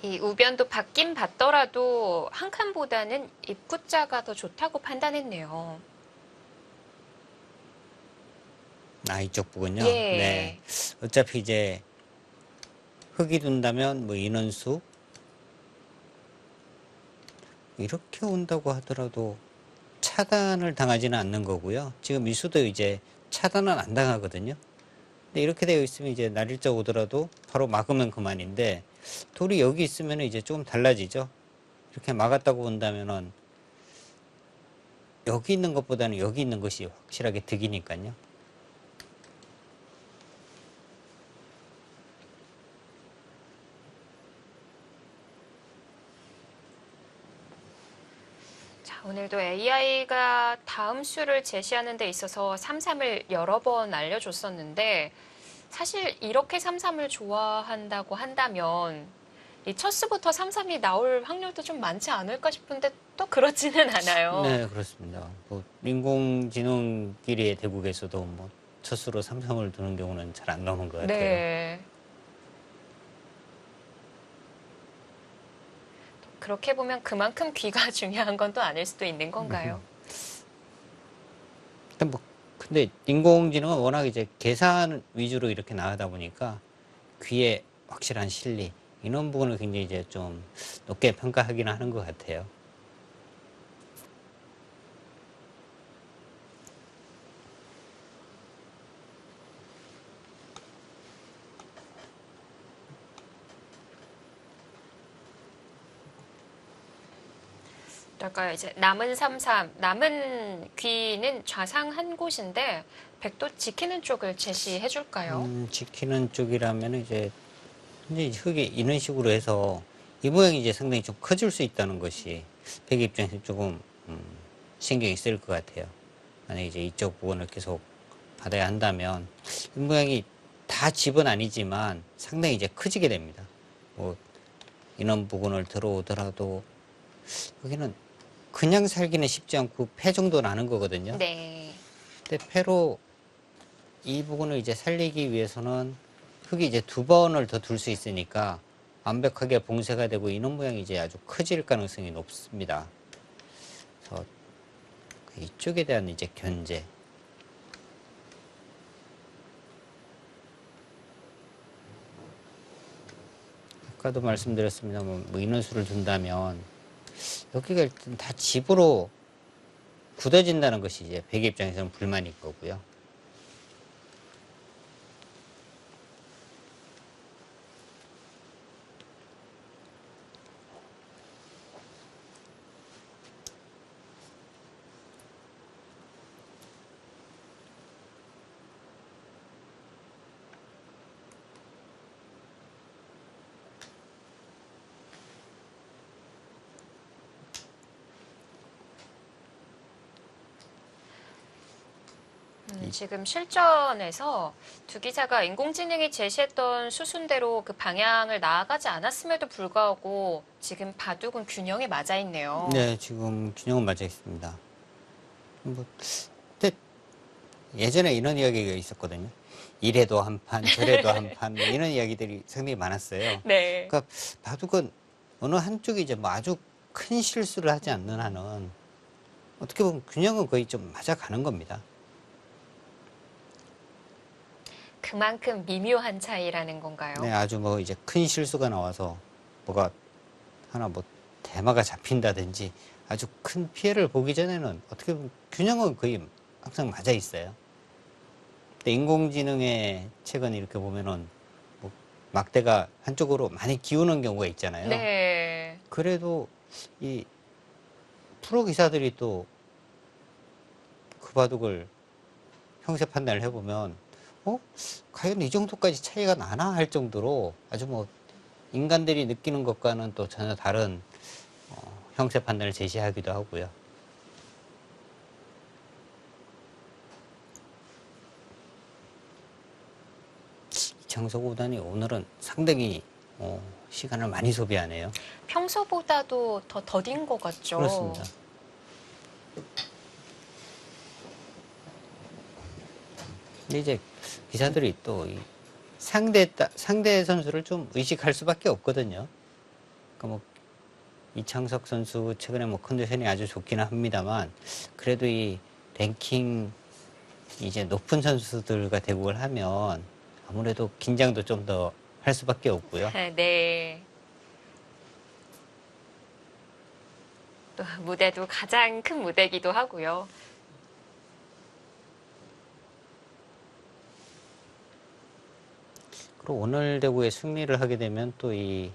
이 우변도 받긴 받더라도 한 칸보다는 입구자가 더 좋다고 판단했네요. 이쪽 부분요. 예. 네. 어차피 이제 흑이 둔다면 뭐 인원수 이렇게 온다고 하더라도 차단을 당하지는 않는 거고요. 지금 미수도 이제 차단은 안 당하거든요. 근데 이렇게 되어 있으면 이제 날일자 오더라도 바로 막으면 그만인데 돌이 여기 있으면 이제 조금 달라지죠. 이렇게 막았다고 본다면은 여기 있는 것보다는 여기 있는 것이 확실하게 득이니까요. 자, 오늘도 AI가 다음 수를 제시하는 데 있어서 33을 여러 번 알려줬었는데 사실 이렇게 33을 좋아한다고 한다면 이 첫 수부터 33이 나올 확률도 좀 많지 않을까 싶은데 또 그렇지는 않아요. 네, 그렇습니다. 뭐 인공지능끼리의 대국에서도 뭐 첫수로 삼성을 두는 경우는 잘 안 나오는 것 같아요. 네. 그렇게 보면 그만큼 귀가 중요한 건 또 아닐 수도 있는 건가요? 근데 인공지능은 워낙 이제 계산 위주로 이렇게 나가다 보니까 귀에 확실한 실리 이런 부분을 굉장히 이제 좀 높게 평가하기는 하는 것 같아요. 그럴까요? 이제 남은 33, 남은 귀는 좌상 한 곳인데 백도 지키는 쪽을 제시해 줄까요? 지키는 쪽이라면 이제 흙이 이런 식으로 해서 이 모양이 이제 상당히 좀 커질 수 있다는 것이 백 입장에서 조금 신경이 쓰일 것 같아요. 만약에 이제 이쪽 부분을 계속 받아야 한다면 이 모양이 다 집은 아니지만 상당히 이제 커지게 됩니다. 뭐 이런 부분을 들어오더라도 여기는 그냥 살기는 쉽지 않고 폐 정도 나는 거거든요. 네. 근데 폐로 이 부분을 이제 살리기 위해서는 흙이 이제 두 번을 더 둘 수 있으니까 완벽하게 봉쇄가 되고 이런 모양이 이제 아주 커질 가능성이 높습니다. 그래서 이쪽에 대한 이제 견제. 아까도 말씀드렸습니다만 뭐 인원수를 둔다면 여기가 일단 다 집으로 굳어진다는 것이 이제 백 입장에서는 불만일 거고요. 지금 실전에서 두 기자가 인공지능이 제시했던 수순대로 그 방향을 나아가지 않았음에도 불구하고 지금 바둑은 균형에 맞아 있네요. 네, 지금 균형은 맞아 있습니다. 뭐, 근데 예전에 이런 이야기가 있었거든요. 이래도 한 판, 저래도 한 판, 뭐 이런 이야기들이 상당히 많았어요. 네. 그러니까 바둑은 어느 한쪽이 이제 뭐 아주 큰 실수를 하지 않는 한은 어떻게 보면 균형은 거의 좀 맞아가는 겁니다. 그만큼 미묘한 차이라는 건가요? 네, 아주 뭐 이제 큰 실수가 나와서 뭐가 하나 뭐 대마가 잡힌다든지 아주 큰 피해를 보기 전에는 어떻게 보면 균형은 거의 항상 맞아 있어요. 근데 인공지능의 최근 이렇게 보면은 뭐 막대가 한쪽으로 많이 기우는 경우가 있잖아요. 네. 그래도 이 프로 기사들이 또 그 바둑을 형세 판단을 해보면 과연 이 정도까지 차이가 나나 할 정도로 아주 뭐 인간들이 느끼는 것과는 또 전혀 다른 형세 판단을 제시하기도 하고요. 이창석 구단이 오늘은 상당히 시간을 많이 소비하네요. 평소보다도 더 더딘 것 같죠? 그렇습니다. 근데 이제 기사들이 또 이 상대 선수를 좀 의식할 수밖에 없거든요. 그러니까 뭐 이창석 선수 최근에 뭐 컨디션이 아주 좋기는 합니다만 그래도 이 랭킹 이제 높은 선수들과 대국을 하면 아무래도 긴장도 좀 더 할 수밖에 없고요. 네. 또 무대도 가장 큰 무대이기도 하고요. 그리고 오늘 대구에 승리를 하게 되면 또 이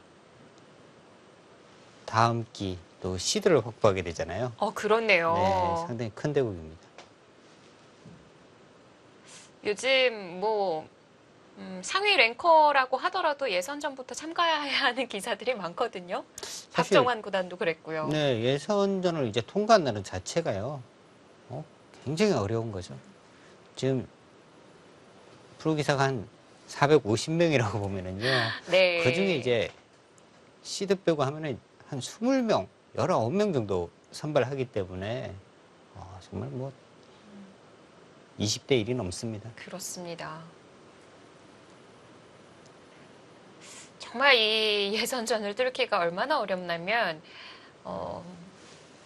다음 기 또 시드를 확보하게 되잖아요. 그렇네요. 네, 상당히 큰 대국입니다. 요즘 뭐 상위 랭커라고 하더라도 예선전부터 참가해야 하는 기사들이 많거든요. 사실 박정환 구단도 그랬고요. 네, 예선전을 이제 통과한다는 자체가요. 굉장히 어려운 거죠. 지금 프로기사가 한 450명이라고 보면은요. 네. 그중에 이제 시드 빼고 하면은 한 20명, 19명 정도 선발하기 때문에 정말 뭐 20대 1이 넘습니다. 그렇습니다. 정말 이 예선전을 뚫기가 얼마나 어렵냐면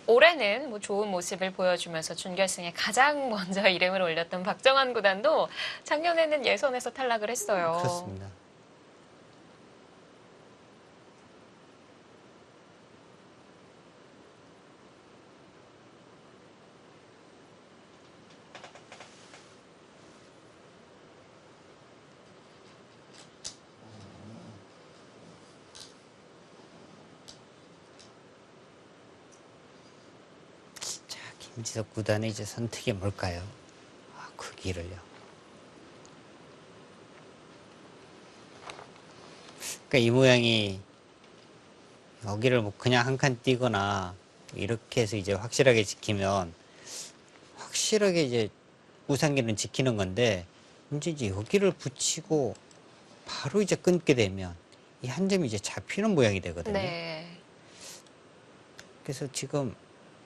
올해는 뭐 좋은 모습을 보여주면서 준결승에 가장 먼저 이름을 올렸던 박정환 구단도 작년에는 예선에서 탈락을 했어요. 그렇습니다. 자, 김지석 구단의 이제 선택이 뭘까요? 그 길을요. 그러니까 이 모양이 여기를 뭐 그냥 한 칸 띄거나 이렇게 해서 이제 확실하게 지키면 확실하게 이제 우상기는 지키는 건데 이제 여기를 붙이고 바로 이제 끊게 되면 이 한 점이 이제 잡히는 모양이 되거든요. 네. 그래서 지금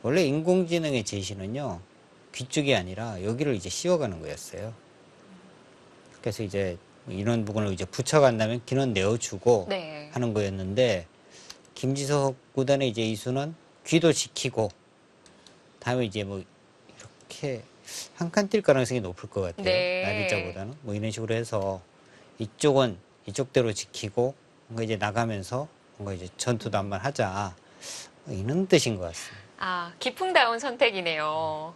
원래 인공지능의 제시는요 귀 쪽이 아니라 여기를 이제 씌워가는 거였어요. 그래서 이제 이런 부분을 이제 붙여간다면 귀는 내어주고 네. 하는 거였는데 김지석 구단의 이제 이수는 귀도 지키고 다음에 이제 뭐 이렇게 한 칸 뛸 가능성이 높을 것 같아요. 네. 날일자보다는 뭐 이런 식으로 해서 이쪽은 이쪽대로 지키고 뭔가 이제 나가면서 뭔가 이제 전투도 한번 하자 뭐 이런 뜻인 것 같습니다. 아, 기풍다운 선택이네요.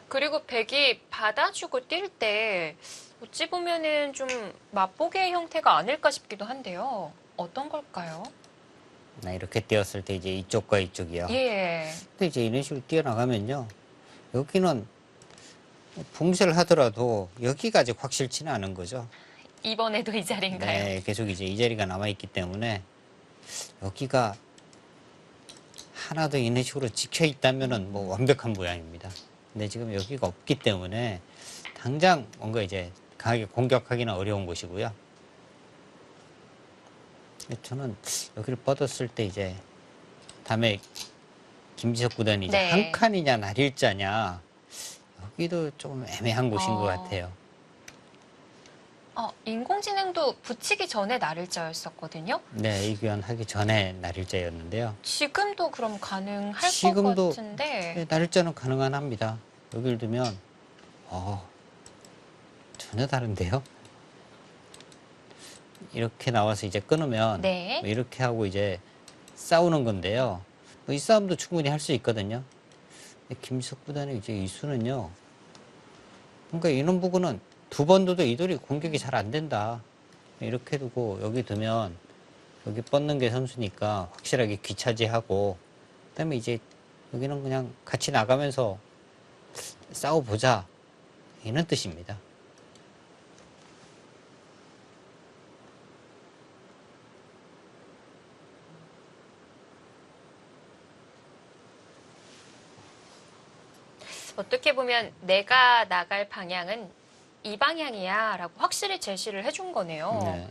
그리고 백이 받아주고 뛸 때 어찌 보면은 좀 맛보기의 형태가 아닐까 싶기도 한데요. 어떤 걸까요? 이렇게 뛰었을 때 이제 이쪽과 이쪽이요. 예. 근데 이제 이런 식으로 뛰어나가면요. 여기는 봉쇄를 하더라도 여기가 아직 확실치는 않은 거죠. 이번에도 이 자리인가요? 네, 계속 이제 이 자리가 남아있기 때문에 여기가 하나 더 이런 식으로 찍혀 있다면은 뭐 완벽한 모양입니다. 근데 지금 여기가 없기 때문에 당장 뭔가 이제 강하게 공격하기는 어려운 곳이고요. 저는 여기를 뻗었을 때 이제 다음에 김지석 구단이 이제 네. 한 칸이냐 날일자냐 여기도 좀 애매한 곳인 것 같아요. 인공지능도 붙이기 전에 날일자였었거든요. 네, 이규환하기 전에 날일자였는데요. 지금도 그럼 가능할 것 지금도 같은데. 네, 날일자는 가능은 합니다. 여기를 두면 전혀 다른데요. 이렇게 나와서 이제 끊으면 네. 뭐 이렇게 하고 이제 싸우는 건데요. 이 싸움도 충분히 할 수 있거든요. 근데 김지석 구단의 이제 이수는요. 그러니까 이런 부분은 두 번 둬도 이 돌이 공격이 잘 안 된다. 이렇게 두고 여기 두면 여기 뻗는 게 선수니까 확실하게 귀차지하고 그다음에 이제 여기는 그냥 같이 나가면서 싸워보자 이런 뜻입니다. 어떻게 보면 내가 나갈 방향은 이 방향이야 라고 확실히 제시를 해준 거네요. 네.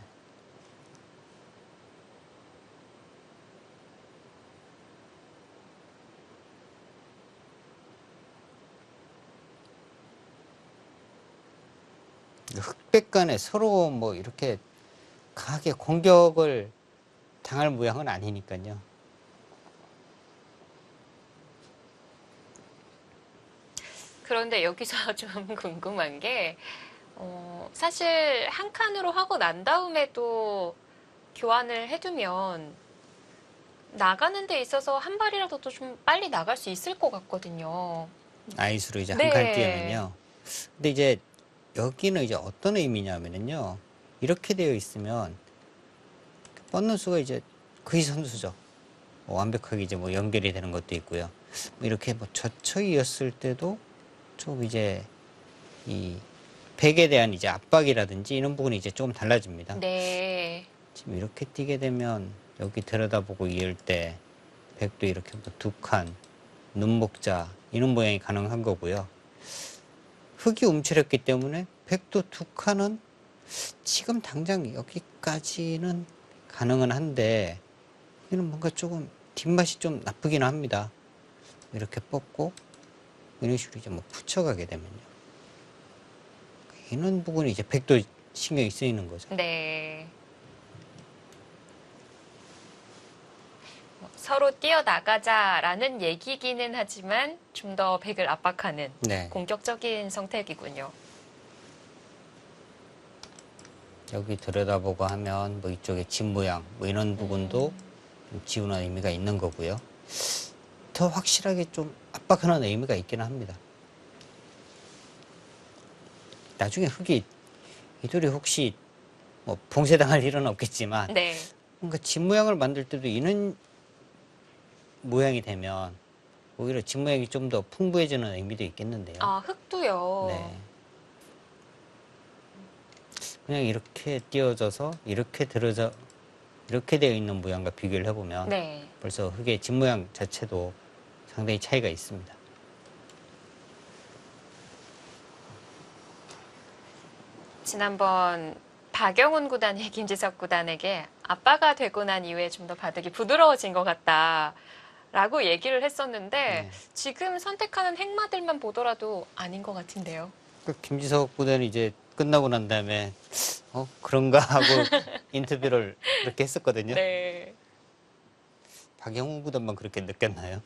흑백 간에 서로 뭐 이렇게 강하게 공격을 당할 모양은 아니니까요. 그런데 여기서 좀 궁금한 게 사실 한 칸으로 하고 난 다음에도 교환을 해두면 나가는 데 있어서 한 발이라도 더 좀 빨리 나갈 수 있을 것 같거든요. 아이스로 이제 네. 한 칸 띄우면요. 근데 이제 여기는 이제 어떤 의미냐면요. 이렇게 되어 있으면 뻗는 수가 이제 거의 선수죠. 완벽하게 이제 뭐 연결이 되는 것도 있고요. 뭐 이렇게 뭐 젖혀 이었을 때도 좀 이제 이 백에 대한 이제 압박이라든지 이런 부분이 이제 조금 달라집니다. 네. 지금 이렇게 뛰게 되면 여기 들여다보고 이을 때 백도 이렇게 뭐 두 칸, 눈목자 이런 모양이 가능한 거고요. 흙이 움츠렸기 때문에 백도 두 칸은 지금 당장 여기까지는 가능은 한데 이는 뭔가 조금 뒷맛이 좀 나쁘긴 합니다. 이렇게 뻗고 이런 식으로 이제 뭐 붙여가게 되면요. 이런 부분이 이제 백도 신경이 쓰이는 거죠. 네. 서로 뛰어나가자라는 얘기기는 하지만 좀 더 백을 압박하는 네. 공격적인 선택이군요. 여기 들여다보고 하면 뭐 이쪽에 집 모양 뭐 이런 부분도 좀 지우는 의미가 있는 거고요. 더 확실하게 좀 압박하는 의미가 있기는 합니다. 나중에 흙이 이들이 혹시 뭐 봉쇄당할 일은 없겠지만 네. 뭔가 집 모양을 만들 때도 이런 모양이 되면 오히려 집 모양이 좀 더 풍부해지는 의미도 있겠는데요. 아, 흙도요. 네. 그냥 이렇게 띄어져서 이렇게 들어져 이렇게 되어 있는 모양과 비교를 해보면 네. 벌써 흙의 집 모양 자체도 상당히 차이가 있습니다. 지난번 박영훈 구단이 김지석 구단에게 아빠가 되고 난 이후에 좀 더 바둑이 부드러워진 것 같다라고 얘기를 했었는데 네. 지금 선택하는 행마들만 보더라도 아닌 것 같은데요. 김지석 구단이 이제 끝나고 난 다음에 그런가 하고 인터뷰를 그렇게 했었거든요. 네. 박영훈 구단만 그렇게 느꼈나요?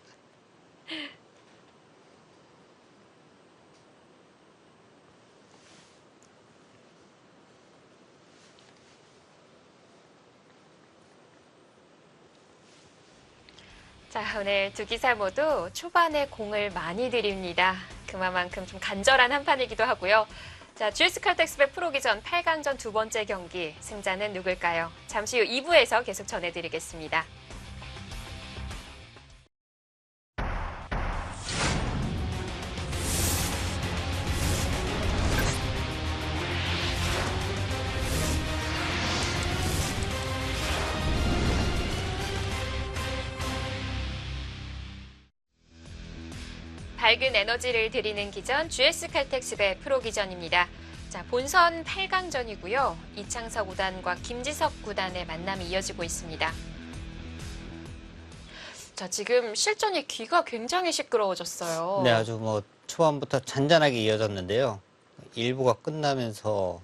자, 오늘 두 기사 모두 초반에 공을 많이 들입니다. 그만큼 좀 간절한 한 판이기도 하고요. 자, GS 칼텍스배 프로기전 8강전 두 번째 경기 승자는 누굴까요? 잠시 후 2부에서 계속 전해드리겠습니다. 밝은 에너지를 드리는 기전 GS 칼텍스배 프로기전입니다. 자, 본선 8강전이고요. 이창석 구단과 김지석 구단의 만남이 이어지고 있습니다. 자, 지금 실전이 귀가 굉장히 시끄러워졌어요. 네, 아주 뭐 초반부터 잔잔하게 이어졌는데요. 일부가 끝나면서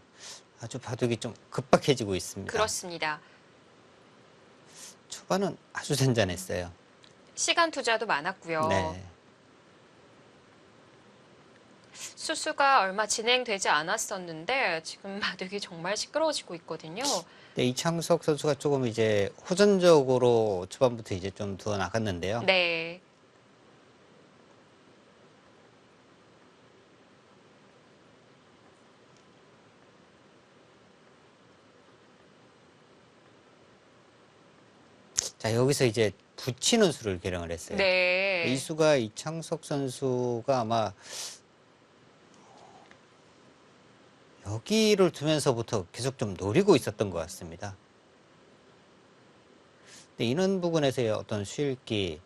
아주 바둑이 좀 급박해지고 있습니다. 그렇습니다. 초반은 아주 잔잔했어요. 시간 투자도 많았고요. 네. 수수가 얼마 진행되지 않았었는데 지금 바둑이 정말 시끄러워지고 있거든요. 네, 이창석 선수가 조금 이제 호전적으로 초반부터 이제 좀 두어 나갔는데요. 네. 자, 여기서 이제 붙이는 수를 개량을 했어요. 네. 이 수가 이창석 선수가 아마 여기를 두면서부터 계속 좀 노리고 있었던 것 같습니다. 근데 이런 부분에서의 어떤 수읽기,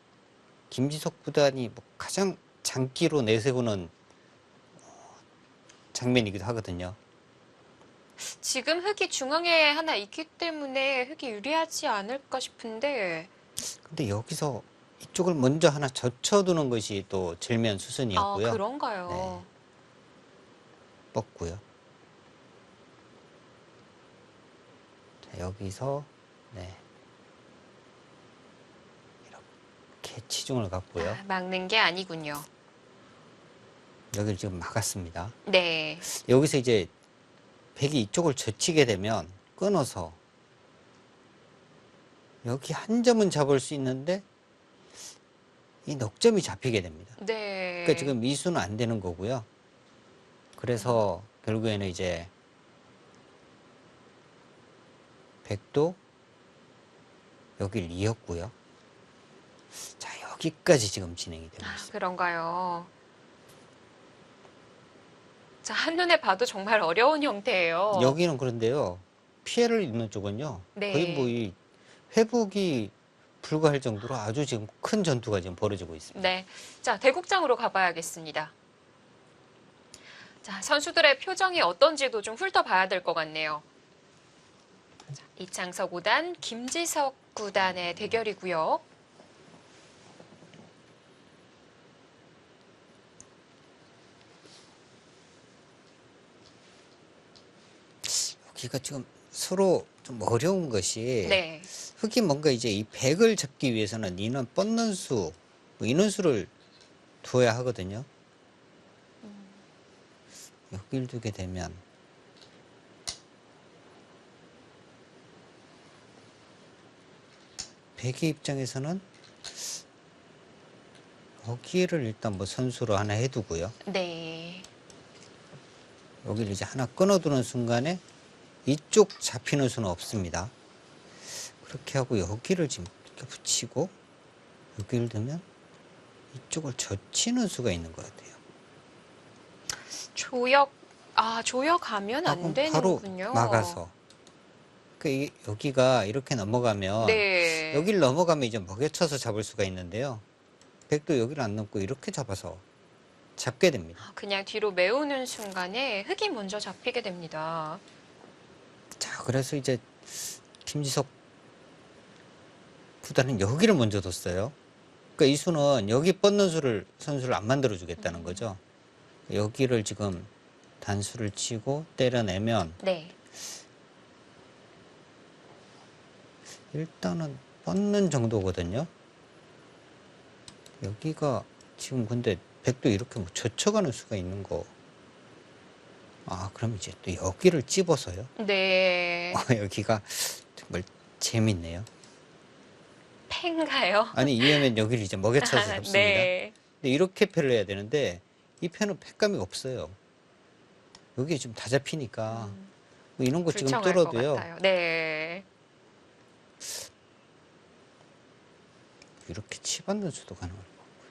김지석 구단이 뭐 가장 장기로 내세우는 장면이기도 하거든요. 지금 흙이 중앙에 하나 있기 때문에 흙이 유리하지 않을까 싶은데 근데 여기서 이쪽을 먼저 하나 젖혀두는 것이 또 절면 아, 수순이었고요. 그런가요? 네. 뻗고요. 자, 여기서 네. 이렇게 치중을 갖고요. 아, 막는 게 아니군요. 여기를 지금 막았습니다. 네. 여기서 이제 백이 이쪽을 젖히게 되면 끊어서 여기 한 점은 잡을 수 있는데 이 넉점이 잡히게 됩니다. 네. 그러니까 지금 이 수는 안 되는 거고요. 그래서 결국에는 이제 백도 여기를 이었고요. 자, 여기까지 지금 진행이 되고 있습니다. 그런가요? 자, 한눈에 봐도 정말 어려운 형태예요. 여기는 그런데요. 피해를 입는 쪽은요. 네. 거의 뭐 이 회복이 불가할 정도로 아주 지금 큰 전투가 지금 벌어지고 있습니다. 네. 자, 대국장으로 가봐야겠습니다. 자, 선수들의 표정이 어떤지도 좀 훑어봐야 될 것 같네요. 자, 이창석 5단, 김지석 9단의 대결이고요. 여기가 지금 서로 좀 어려운 것이 네. 흙이 뭔가 이제 이 백을 잡기 위해서는 인원 뻗는 수, 뭐 인원수를 두어야 하거든요. 여기를 두게 되면 백의 입장에서는 여기를 일단 뭐 선수로 하나 해두고요. 네. 여기를 이제 하나 끊어두는 순간에 이쪽 잡히는 수는 없습니다. 그렇게 하고 여기를 지금 이렇게 붙이고 여기를 두면 이쪽을 젖히는 수가 있는 것 같아요. 조역하면 안 그럼 바로 되는군요. 막아서. 여기가 이렇게 넘어가면 네. 여기를 넘어가면 이제 먹여쳐서 잡을 수가 있는데요. 백도 여기를 안 넘고 이렇게 잡아서 잡게 됩니다. 그냥 뒤로 메우는 순간에 흙이 먼저 잡히게 됩니다. 자, 그래서 이제 김지석 구단은 여기를 먼저 뒀어요. 그러니까 이 수는 여기 뻗는 선수를 안 만들어 주겠다는 거죠. 여기를 지금 단수를 치고 때려내면 네. 일단은 뻗는 정도거든요. 여기가 지금 근데 백도 이렇게 뭐 젖혀가는 수가 있는 거. 아, 그럼 이제 또 여기를 찝어서요. 네. 여기가 정말 재밌네요. 팬가요? 아니, 이러면 여기를 이제 먹여쳐서 잡습니다. 네. 근데 이렇게 패를 해야 되는데 이 패는 패감이 없어요. 여기 지금 다 잡히니까 뭐 이런 거 지금 불청할 것 뚫어도요. 같아요. 네. 이렇게 치받는 수도 가능할 것 같고요.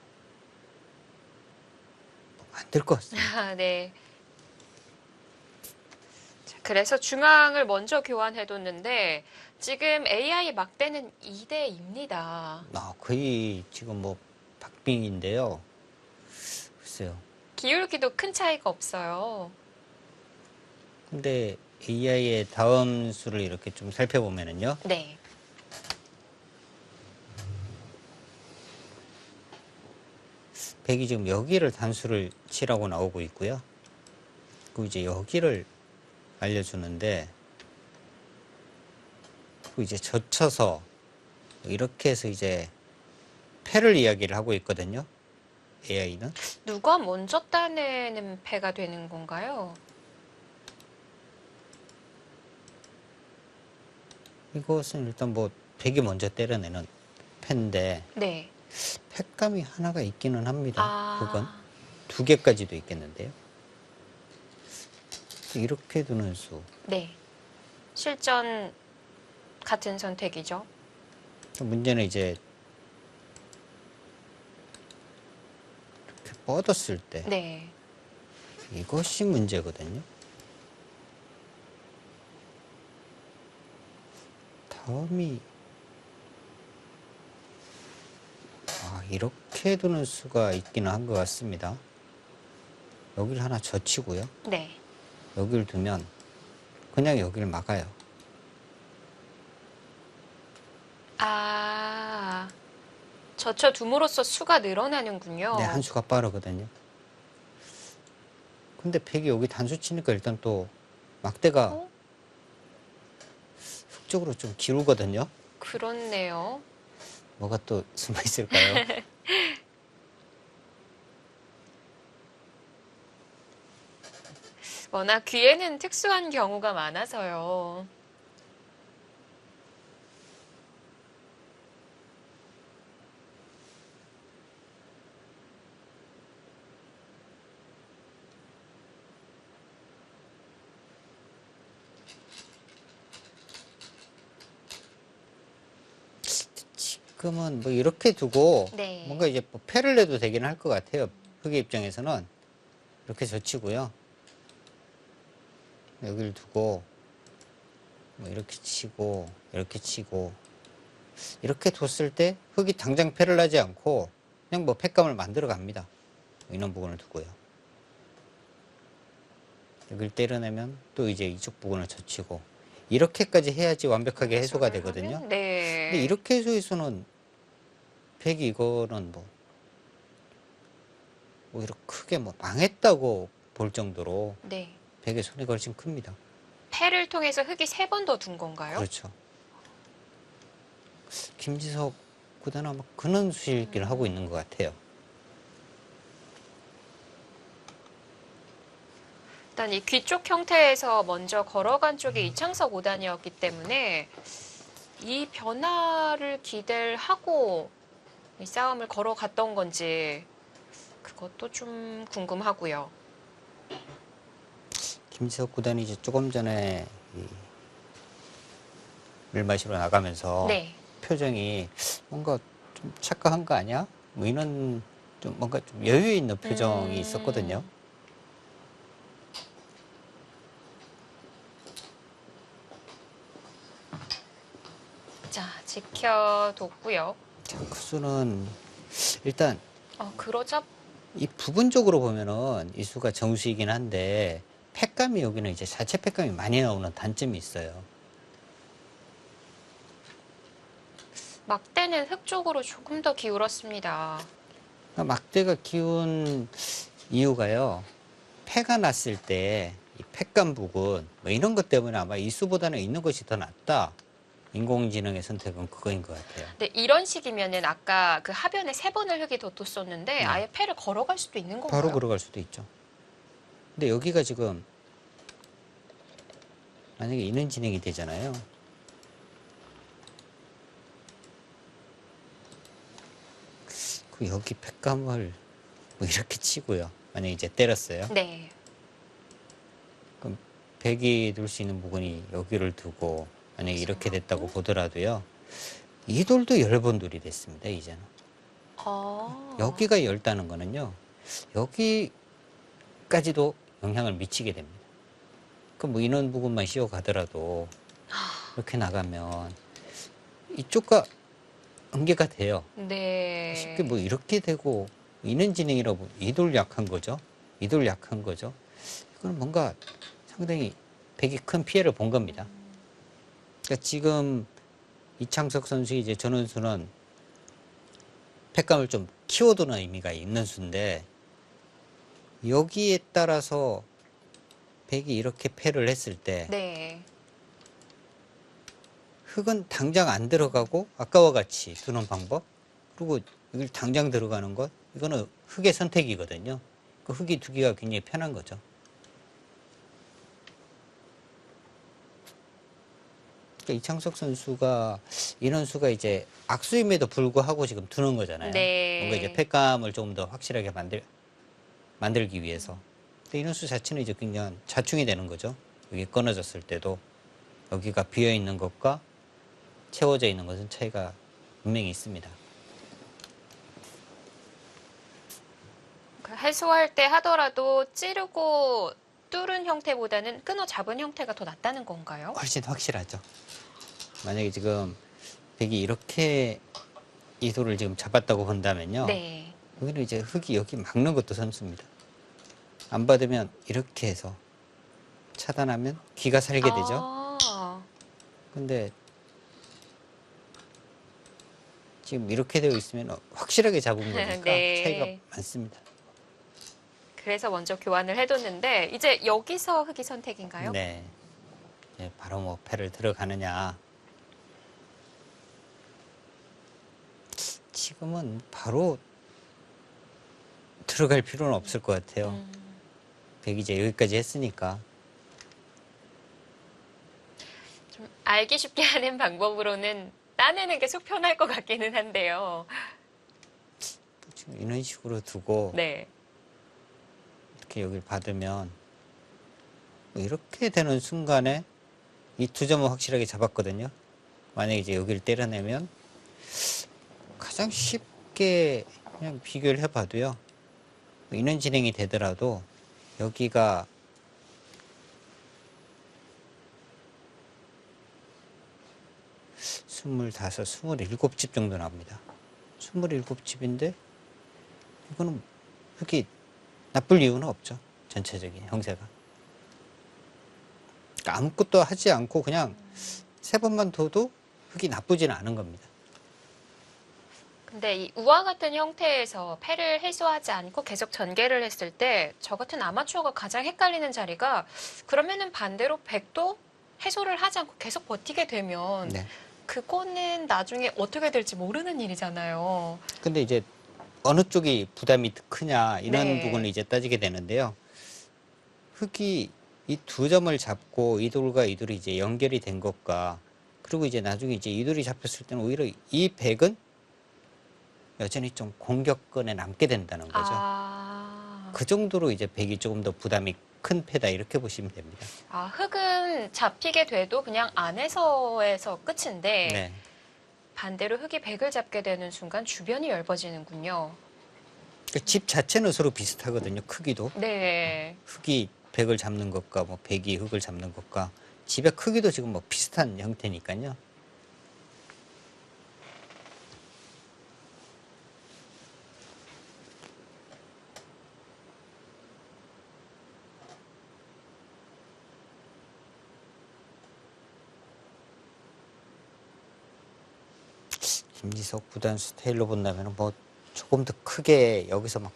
안 될 것 같습니다. 네. 자, 그래서 중앙을 먼저 교환해뒀는데 지금 AI 막대는 2대2입니다. 거의 지금 뭐 박빙인데요. 글쎄요. 기울기도 큰 차이가 없어요. 근데 AI의 다음 수를 이렇게 좀 살펴보면은요. 네. 백이 지금 여기를 단수를 치라고 나오고 있고요. 그리고 이제 여기를 알려주는데, 그리고 이제 젖혀서 이렇게 해서 이제 패를 이야기를 하고 있거든요. AI는. 누가 먼저 따내는 패가 되는 건가요? 이것은 일단 뭐 백이 먼저 때려내는 패인데 네. 패감이 하나가 있기는 합니다. 그건 아, 두 개까지도 있겠는데요. 이렇게 두는 수. 네. 실전 같은 선택이죠. 문제는 이제 이렇게 뻗었을 때 네. 이것이 문제거든요. 다음이 이렇게 두는 수가 있기는 한 것 같습니다. 여기를 하나 젖히고요. 네. 여기를 두면 그냥 여기를 막아요. 젖혀둠으로써 수가 늘어나는군요. 네, 한 수가 빠르거든요. 근데 백이 여기 단수 치니까 일단 또 막대가 어? 흙쪽으로 좀 기울거든요. 그렇네요. 뭐가 또 숨어 있을까요? 워낙 귀에는 특수한 경우가 많아서요. 지금은 뭐 이렇게 두고 네. 뭔가 이제 뭐 패를 내도 되긴 할 것 같아요. 흑의 입장에서는 이렇게 젖히고요. 여기를 두고 뭐 이렇게 치고 이렇게 치고 이렇게 뒀을 때 흙이 당장 패를 하지 않고 그냥 뭐 패감을 만들어 갑니다. 이런 부분을 두고요. 여기를 때려내면 또 이제 이쪽 부분을 젖히고 이렇게까지 해야지 완벽하게 해소가 되거든요. 하면 근데 네. 이렇게 해소해서는 백이 이거는 뭐 오히려 크게 뭐 망했다고 볼 정도로 네. 백의 손해가 훨씬 큽니다. 패를 통해서 흙이 3번 더 둔 건가요? 그렇죠. 김지석 구단은 아마 그런 수익기를 하고 있는 것 같아요. 일단 이 귀 쪽 형태에서 먼저 걸어간 쪽이 이창석 5단이었기 때문에 이 변화를 기대를 하고 이 싸움을 걸어갔던 건지 그것도 좀 궁금하고요. 김지석 구단이 이제 조금 전에 물 마시러 나가면서 네. 표정이 뭔가 좀 착각한 거 아니야? 뭐 이런 좀 뭔가 좀 여유 있는 표정이 있었거든요. 자, 지켜뒀고요. 자, 쿠수는 일단 그러자 이 부분적으로 보면은 이 수가 정수이긴 한데 팩감이 여기는 이제 자체 팩감이 많이 나오는 단점이 있어요. 막대는 흙 쪽으로 조금 더 기울었습니다. 그러니까 막대가 기운 이유가요. 폐가 났을 때 이 팩감 부분 뭐 이런 것 때문에 아마 이 수보다는 있는 것이 더 낫다. 인공지능의 선택은 그거인 것 같아요. 근데 이런 식이면은 아까 그 하변에 3번을 흙이 덧뒀었는데 네. 아예 패를 걸어갈 수도 있는 건가요? 바로 걸어갈 수도 있죠. 근데 여기가 지금 만약에 이런 진행이 되잖아요. 그 여기 팩감을 뭐 이렇게 치고요. 만약에 이제 때렸어요. 네. 그럼 백이 둘 수 있는 부분이 여기를 두고 만약에 이렇게 됐다고 보더라도요. 이 돌도 10번 돌이 됐습니다. 이제는. 여기가 열다는 거는요. 여기까지도 영향을 미치게 됩니다. 그럼 뭐 이런 부분만 씌워가더라도 이렇게 나가면 이쪽과 연계가 돼요. 네. 쉽게 뭐 이렇게 되고 이는 진행이라고 이 돌 약한 거죠. 이 돌 약한 거죠. 이거는 뭔가 상당히 백이 큰 피해를 본 겁니다. 그러니까 지금 이창석 선수의 이제 전원수는 팩감을 좀 키워두는 의미가 있는 수인데 여기에 따라서 백이 이렇게 패를 했을 때 네. 흙은 당장 안 들어가고 아까와 같이 두는 방법 그리고 여기 당장 들어가는 것 이거는 흙의 선택이거든요. 그 흙이 두기가 굉장히 편한 거죠. 그러니까 이창석 선수가 이런 수가 이제 악수임에도 불구하고 지금 두는 거잖아요. 네. 뭔가 이제 팩감을 조금 더 확실하게 만들기 위해서. 근데 이런 수 자체는 이제 그냥 자충이 되는 거죠. 여기 끊어졌을 때도 여기가 비어 있는 것과 채워져 있는 것은 차이가 분명히 있습니다. 그 해소할 때 하더라도 찌르고 뚫은 형태보다는 끊어 잡은 형태가 더 낫다는 건가요? 훨씬 확실하죠. 만약에 지금 백이 이렇게 이 돌을 지금 잡았다고 본다면요. 네. 여기는 이제 흙이 여기 막는 것도 선수입니다. 안 받으면 이렇게 해서 차단하면 귀가 살게 되죠. 근데 지금 이렇게 되어 있으면 확실하게 잡은 거니까 네. 차이가 많습니다. 그래서 먼저 교환을 해뒀는데 이제 여기서 흙이 선택인가요? 네. 바로 뭐 패를 들어가느냐. 지금은 바로 들어갈 필요는 없을 것 같아요. 백이 이제 여기까지 했으니까. 좀 알기 쉽게 하는 방법으로는 따내는 게 속 편할 것 같기는 한데요. 지금 이런 식으로 두고 네. 이렇게 여기를 받으면 뭐 이렇게 되는 순간에 이 두 점은 확실하게 잡았거든요. 만약에 이제 여기를 때려내면 가장 쉽게 그냥 비교를 해봐도요. 뭐 이런 진행이 되더라도 여기가 25, 27집 정도 나옵니다. 27집인데 이거는 흙이 나쁠 이유는 없죠. 전체적인 형세가. 그러니까 아무것도 하지 않고 그냥 3번만 둬도 흙이 나쁘지는 않은 겁니다. 근데 이 우와 같은 형태에서 패를 해소하지 않고 계속 전개를 했을 때 저 같은 아마추어가 가장 헷갈리는 자리가 그러면은 반대로 백도 해소를 하지 않고 계속 버티게 되면 네. 그거는 나중에 어떻게 될지 모르는 일이잖아요. 근데 이제 어느 쪽이 부담이 크냐 이런 네. 부분을 이제 따지게 되는데요. 흙이 이 두 점을 잡고 이 돌과 이 돌이 이제 연결이 된 것과 그리고 이제 나중에 이제 이 돌이 잡혔을 때는 오히려 이 백은 여전히 좀 공격권에 남게 된다는 거죠. 아, 그 정도로 이제 백이 조금 더 부담이 큰 패다 이렇게 보시면 됩니다. 아, 흙은 잡히게 돼도 그냥 안에서에서 끝인데 네. 반대로 흙이 백을 잡게 되는 순간 주변이 얇아지는군요. 집 자체는 서로 비슷하거든요. 크기도. 네. 흙이 백을 잡는 것과 뭐 백이 흙을 잡는 것과 집의 크기도 지금 뭐 비슷한 형태니까요. 김지석 구단 스타일로 본다면 뭐 조금 더 크게 여기서 막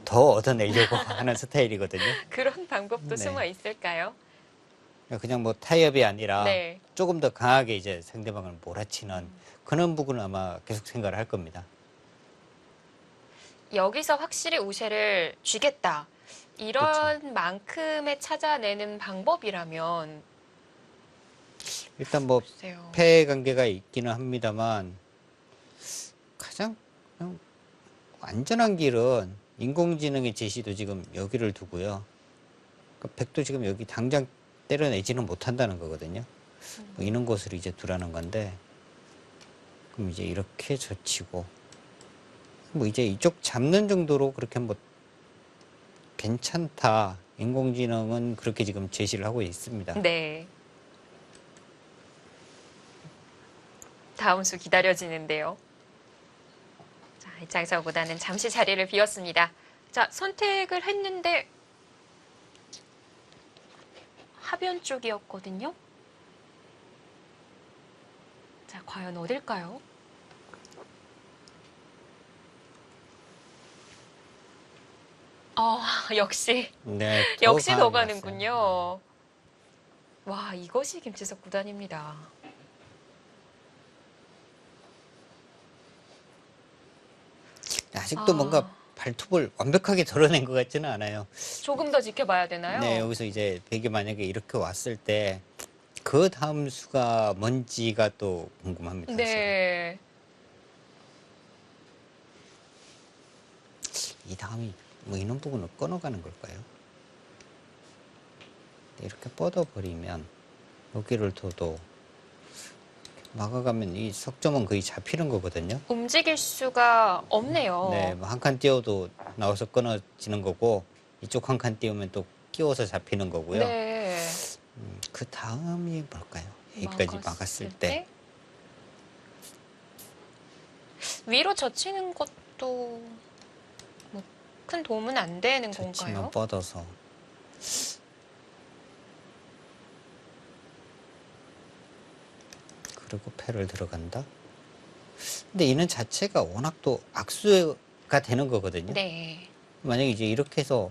더 얻어내려고 하는 스타일이거든요. 그런 방법도 네. 숨어 있을까요? 그냥 뭐 타협이 아니라 네. 조금 더 강하게 이제 상대방을 몰아치는 그런 부분을 아마 계속 생각을 할 겁니다. 여기서 확실히 우세를 쥐겠다. 이런 그렇죠. 만큼의 찾아내는 방법이라면 일단 뭐 글쎄요. 패 관계가 있기는 합니다만 가장 그냥 안전한 길은 인공지능의 제시도 지금 여기를 두고요. 그러니까 백도 지금 여기 당장 때려내지는 못한다는 거거든요. 뭐 이런 곳을 이제 두라는 건데 그럼 이제 이렇게 젖히고 뭐 이제 이쪽 잡는 정도로 그렇게 뭐 괜찮다. 인공지능은 그렇게 지금 제시를 하고 있습니다. 네. 다음 수 기다려지는데요. 자, 이창서보다는 잠시 자리를 비웠습니다. 자, 선택을 했는데 하변 쪽이었거든요. 자, 과연 어딜까요? 역시 네, 역시 더 강하게 갔어요. 가는군요. 와, 이것이 김지석 구단입니다. 아직도 뭔가 발톱을 완벽하게 덜어낸 것 같지는 않아요. 조금 더 지켜봐야 되나요? 네, 여기서 이제 백이 만약에 이렇게 왔을 때 그 다음 수가 뭔지가 또 궁금합니다. 사실은. 네. 이 다음이 뭐 이런 부분을 끊어가는 걸까요? 이렇게 뻗어버리면 여기를 둬도 막아가면 이 석점은 거의 잡히는 거거든요. 움직일 수가 없네요. 네, 뭐 한 칸 띄워도 나와서 끊어지는 거고 이쪽 한 칸 띄우면 또 끼워서 잡히는 거고요. 네. 그 다음이 뭘까요? 여기까지 막았을 때 위로 젖히는 것도 뭐 큰 도움은 안 되는 젖히면 건가요? 뻗어서 그리고 패를 들어간다. 근데 이는 자체가 워낙 또 악수가 되는 거거든요. 네. 만약에 이제 이렇게 해서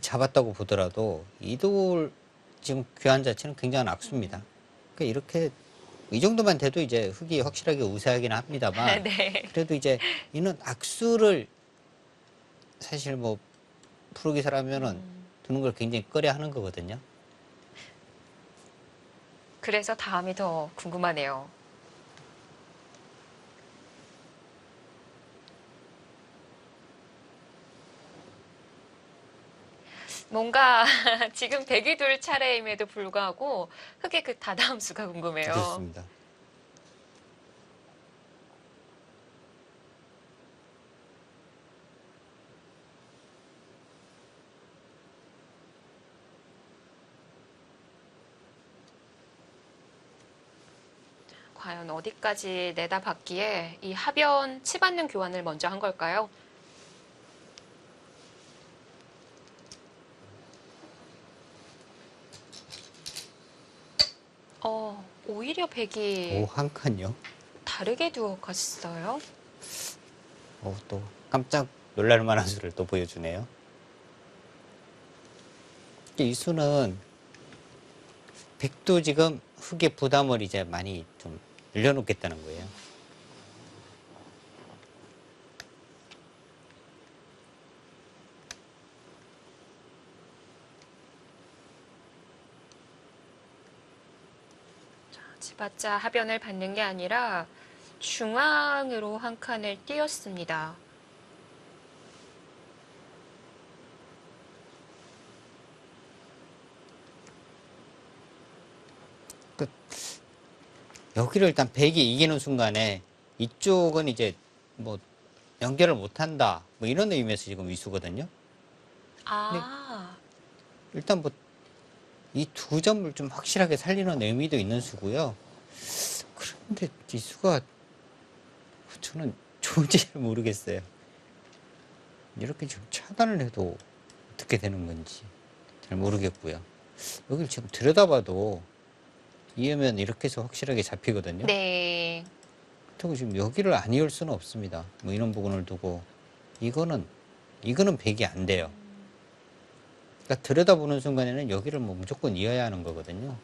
잡았다고 보더라도 이 돌 지금 교환 자체는 굉장한 악수입니다. 그러니까 이렇게 이 정도만 돼도 이제 흙이 확실하게 우세하긴 합니다만 네. 그래도 이제 이는 악수를 사실 뭐 프로 기사라면은 두는 걸 굉장히 꺼려 하는 거거든요. 그래서 다음이 더 궁금하네요. 뭔가 지금 백이 둘 차례임에도 불구하고 흙의 그 다다음 수가 궁금해요. 그렇습니다. 자, 과연 어디까지 내다봤기에 이 하변 치받는 교환을 먼저 한 걸까요? 오히려 백이 오, 한 칸요. 다르게 두어 갔어요. 또 깜짝 놀랄 만한 수를 또 보여주네요. 이 수는 백도 지금 흑의 부담을 이제 많이 좀 늘려놓겠다는 거예요. 치받자 하변을 받는 게 아니라 중앙으로 한 칸을 띄었습니다. 여기를 일단 백이 이기는 순간에 이쪽은 이제 뭐 연결을 못한다 뭐 이런 의미에서 지금 위수거든요. 아, 일단 뭐 이 두 점을 좀 확실하게 살리는 의미도 있는 수고요. 그런데 이 수가 저는 좋은지 잘 모르겠어요. 이렇게 지금 차단을 해도 어떻게 되는 건지 잘 모르겠고요. 여기를 지금 들여다봐도 이으면 이렇게 해서 확실하게 잡히거든요. 네. 그렇다고 지금 여기를 안 이을 수는 없습니다. 뭐 이런 부분을 두고 이거는 백이 안 돼요. 그러니까 들여다보는 순간에는 여기를 뭐 무조건 이어야 하는 거거든요.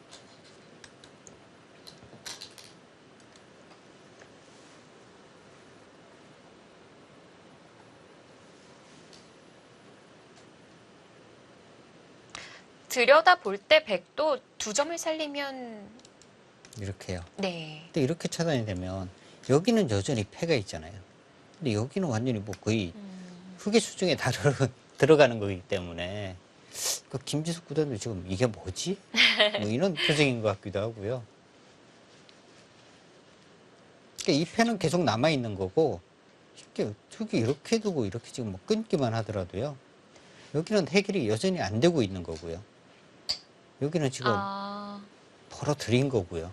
들여다볼 때 백도 두 점을 살리면 이렇게요. 네. 근데 이렇게 차단이 되면 여기는 여전히 패가 있잖아요. 근데 여기는 완전히 뭐 거의 흑의 수중에 다 들어가는 거기 때문에 그 김지숙 구단도 지금 이게 뭐지? 뭐 이런 표정인 것 같기도 하고요. 그러니까 이 패는 계속 남아 있는 거고 쉽게 흑이 이렇게 두고 이렇게 지금 뭐 끊기만 하더라도요. 여기는 해결이 여전히 안 되고 있는 거고요. 여기는 지금 벌어들인 거고요.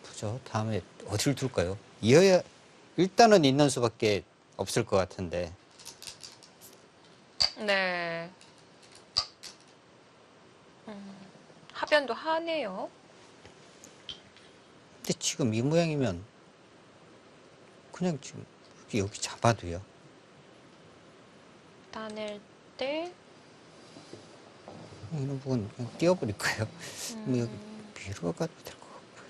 보죠. 다음에 어디를 둘까요? 이어야 일단은 있는 수밖에 없을 것 같은데. 네. 하변도 하네요. 근데 지금 이 모양이면 그냥 지금 여기 잡아도요. 따낼 때 이런 부분 그냥 띄워버릴까요? 뭐 여기 밀어가도 될 것 같고요.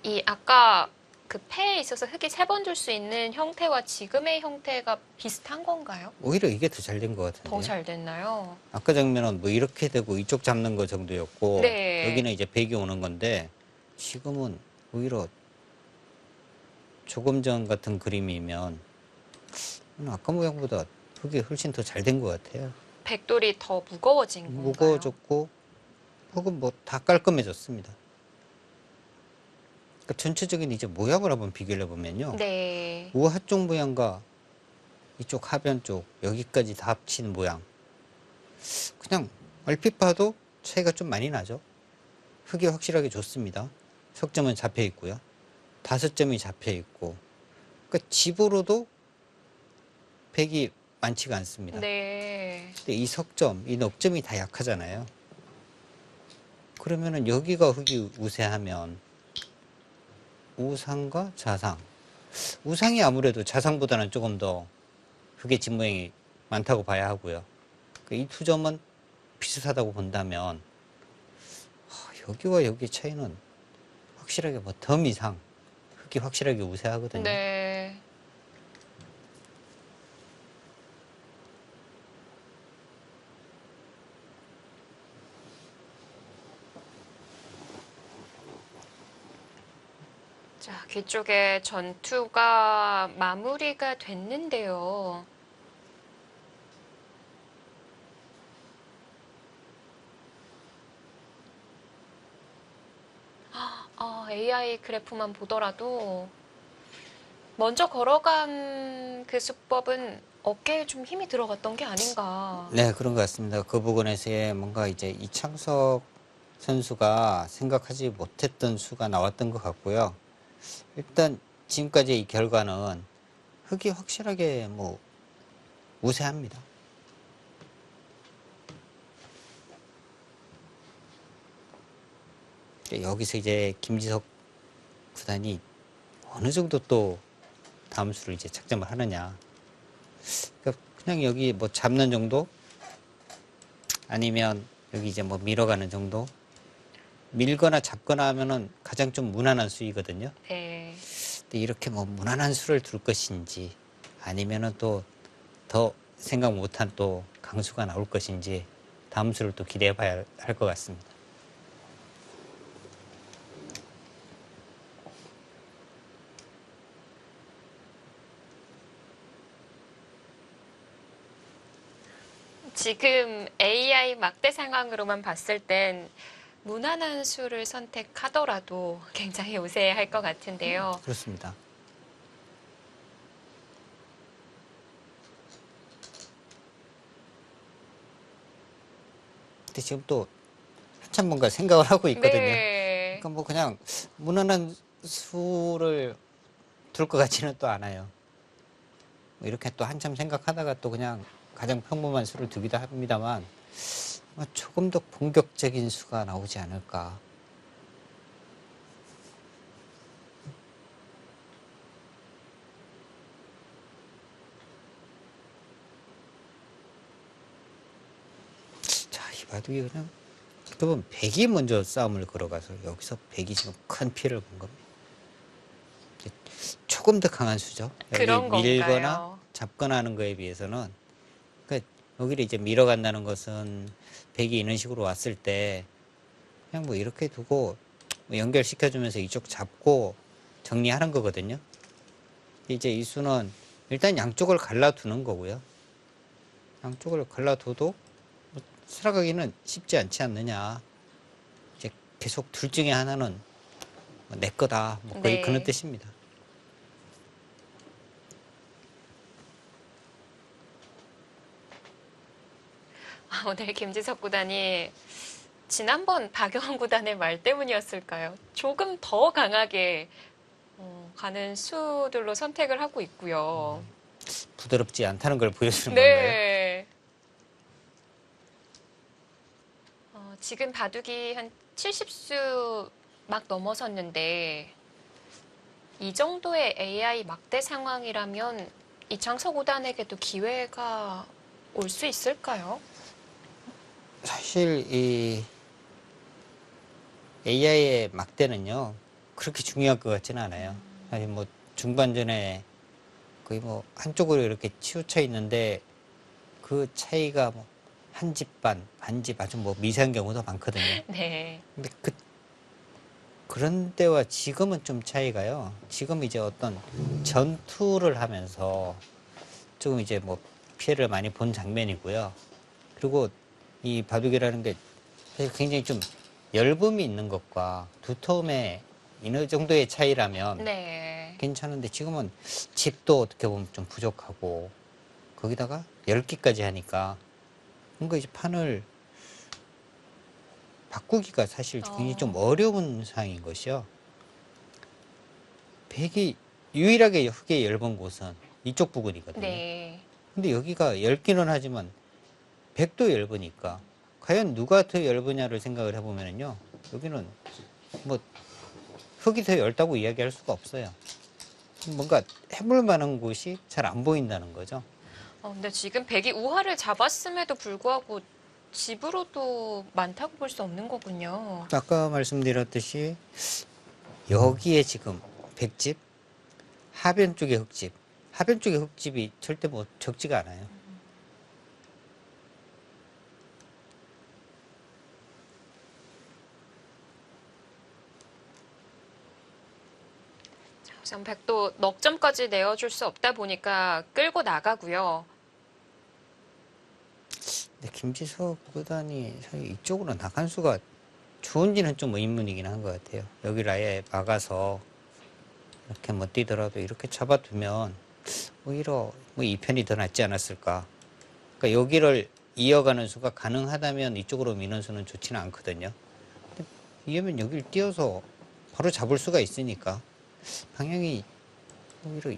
이 아까 그 패에 있어서 흑이 세 번 줄 수 있는 형태와 지금의 형태가 비슷한 건가요? 오히려 이게 더 잘 된 것 같은데요. 더 잘 됐나요? 아까 장면은 뭐 이렇게 되고 이쪽 잡는 거 정도였고 네. 여기는 이제 백이 오는 건데 지금은 오히려 조금 전 같은 그림이면 아까 모양보다 흑이 훨씬 더 잘 된 것 같아요. 백돌이 더 무거워진 건가요? 무거워졌고 혹은 뭐 다 깔끔해졌습니다. 그러니까 전체적인 이제 모양을 한번 비교를 해보면요. 네. 우하 쪽 모양과 이쪽 하변 쪽 여기까지 다 합친 모양. 그냥 얼핏 봐도 차이가 좀 많이 나죠. 흑이 확실하게 좋습니다. 석점은 잡혀 있고요. 5점이 잡혀 있고. 그러니까 집으로도 백이 많지가 않습니다. 네. 근데 이 석점, 이 넉점이 다 약하잖아요. 그러면은 여기가 흑이 우세하면 우상과 자상. 우상이 아무래도 자상보다는 조금 더 흑의 집 모양이 많다고 봐야 하고요. 이 두 점은 비슷하다고 본다면 여기와 여기 차이는 확실하게 뭐 점 이상 흑이 확실하게 우세하거든요. 네. 자, 귀 쪽에 전투가 마무리가 됐는데요. AI 그래프만 보더라도 먼저 걸어간 그 수법은 어깨에 좀 힘이 들어갔던 게 아닌가. 네, 그런 것 같습니다. 그 부분에서의 뭔가 이제 이창석 선수가 생각하지 못했던 수가 나왔던 것 같고요. 일단 지금까지 이 결과는 흙이 확실하게 뭐 우세합니다. 여기서 이제 김지석 구단이 어느 정도 또 다음 수를 이제 착점을 하느냐. 그러니까 그냥 여기 뭐 잡는 정도? 아니면 여기 이제 뭐 밀어가는 정도? 밀거나 잡거나 하면은 가장 좀 무난한 수이거든요. 네. 근데 이렇게 뭐 무난한 수를 둘 것인지 아니면은 또 더 생각 못한 또 강수가 나올 것인지 다음 수를 또 기대해 봐야 할 것 같습니다. 지금 AI 막대 상황으로만 봤을 땐 무난한 수를 선택하더라도 굉장히 우세할 것 같은데요. 그렇습니다. 근데 지금 또 한참 뭔가 생각을 하고 있거든요. 네. 그러니까 뭐 그냥 무난한 수를 둘 것 같지는 또 않아요. 뭐 이렇게 또 한참 생각하다가 또 그냥 가장 평범한 수를 두기도 합니다만 뭐 조금 더 공격적인 수가 나오지 않을까. 자, 이 바둑이 그냥 그러면 백이 먼저 싸움을 걸어가서 여기서 백이 지금 큰 피해를 본 겁니다. 이제 조금 더 강한 수죠. 여기 그런 밀거나 건가요? 잡거나 하는 거에 비해서는 그러니까 여기를 이제 밀어간다는 것은 백이 이런 식으로 왔을 때 그냥 뭐 이렇게 두고 뭐 연결시켜주면서 이쪽 잡고 정리하는 거거든요. 이제 이 수는 일단 양쪽을 갈라두는 거고요. 양쪽을 갈라둬도 뭐 살아가기는 쉽지 않지 않느냐. 이제 계속 둘 중에 하나는 뭐내 거다. 뭐 거의 그런 네. 뜻입니다. 오늘 김지석 구단이 지난번 박영원 구단의 말 때문이었을까요? 조금 더 강하게 가는 수들로 선택을 하고 있고요. 부드럽지 않다는 걸 보여주는 건가요? 네. 지금 바둑이 한 70수 막 넘어섰는데 이 정도의 AI 막대 상황이라면 이창석 구단에게도 기회가 올 수 있을까요? 사실 이 AI의 막대는요 그렇게 중요할 것 같지는 않아요. 사실 뭐 중반전에 거의 뭐 한쪽으로 이렇게 치우쳐 있는데 그 차이가 뭐 한 집 반 집 아주 뭐 미세한 경우도 많거든요. 네. 근데 그런 때와 지금은 좀 차이가요. 지금 이제 어떤 전투를 하면서 조금 이제 뭐 피해를 많이 본 장면이고요. 그리고 이 바둑이라는 게 사실 굉장히 좀 열범이 있는 것과 두터움의 어느 정도의 차이라면 네. 괜찮은데 지금은 집도 어떻게 보면 좀 부족하고 거기다가 10개까지 하니까 뭔가 이제 판을 바꾸기가 사실 굉장히 좀 어려운 상황인 것이요. 백이 유일하게 흙에 얇은 곳은 이쪽 부분이거든요. 네. 근데 여기가 10개는 하지만 백도 얇으니까 과연 누가 더 얇으냐를 생각을 해보면요. 여기는 뭐 흙이 더 얇다고 이야기할 수가 없어요. 뭔가 해볼 만한 곳이 잘 안 보인다는 거죠. 근데 지금 백이 우하를 잡았음에도 불구하고 집으로도 많다고 볼 수 없는 거군요. 아까 말씀드렸듯이 여기에 지금 백집, 하변 쪽에 흙집, 하변 쪽에 흙집이 절대 뭐 적지가 않아요. 우선 백도 넉 점까지 내어줄 수 없다 보니까 끌고 나가고요. 근데 김지석 구단이 사실 이쪽으로 나간 수가 좋은지는 좀 의문이긴 한 것 같아요. 여기를 아예 막아서 이렇게 못 뛰더라도 이렇게 잡아두면 오히려 뭐 이 편이 더 낫지 않았을까. 그러니까 여기를 이어가는 수가 가능하다면 이쪽으로 미는 수는 좋지는 않거든요. 이러면 여기를 띄어서 바로 잡을 수가 있으니까 방향이 오히려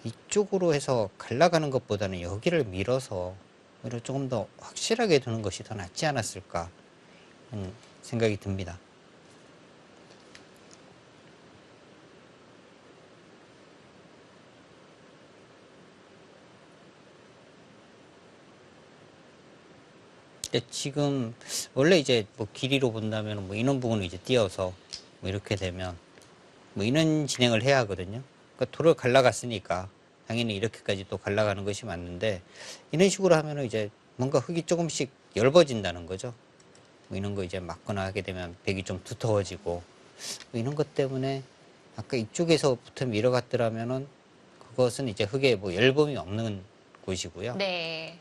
이쪽으로 해서 갈라가는 것보다는 여기를 밀어서 오히려 조금 더 확실하게 두는 것이 더 낫지 않았을까 생각이 듭니다. 지금 원래 이제 뭐 길이로 본다면 뭐 이런 부분을 이제 띄어서 뭐 이렇게 되면 뭐 이런 진행을 해야 하거든요. 그러니까 돌을 갈라갔으니까 당연히 이렇게까지 또 갈라가는 것이 맞는데 이런 식으로 하면은 이제 뭔가 흙이 조금씩 엷어진다는 거죠. 뭐 이런 거 이제 막거나 하게 되면 벽이 좀 두터워지고 뭐 이런 것 때문에 아까 이쪽에서부터 밀어갔더라면은 그것은 이제 흙에 뭐 엷음이 없는 곳이고요. 네.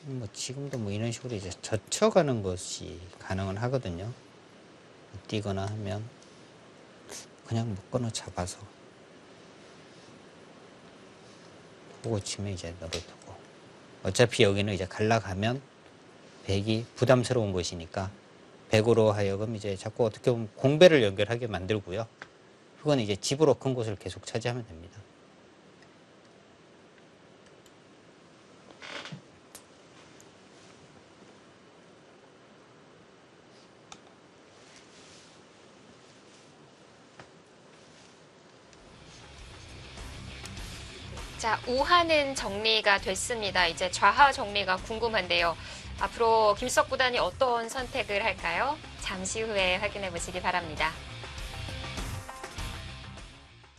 뭐 지금도 뭐 이런 식으로 이제 젖혀가는 것이 가능은 하거든요. 뛰거나 하면 그냥 묶거나 잡아서 보고 치면 이제 널어두고 어차피 여기는 이제 갈라가면 백이 부담스러운 곳이니까 백으로 하여금 이제 자꾸 어떻게 보면 공배를 연결하게 만들고요. 그건 이제 집으로 큰 곳을 계속 차지하면 됩니다. 자, 우하는 정리가 됐습니다. 이제 좌하 정리가 궁금한데요. 앞으로 김수석 구단이 어떤 선택을 할까요? 잠시 후에 확인해 보시기 바랍니다.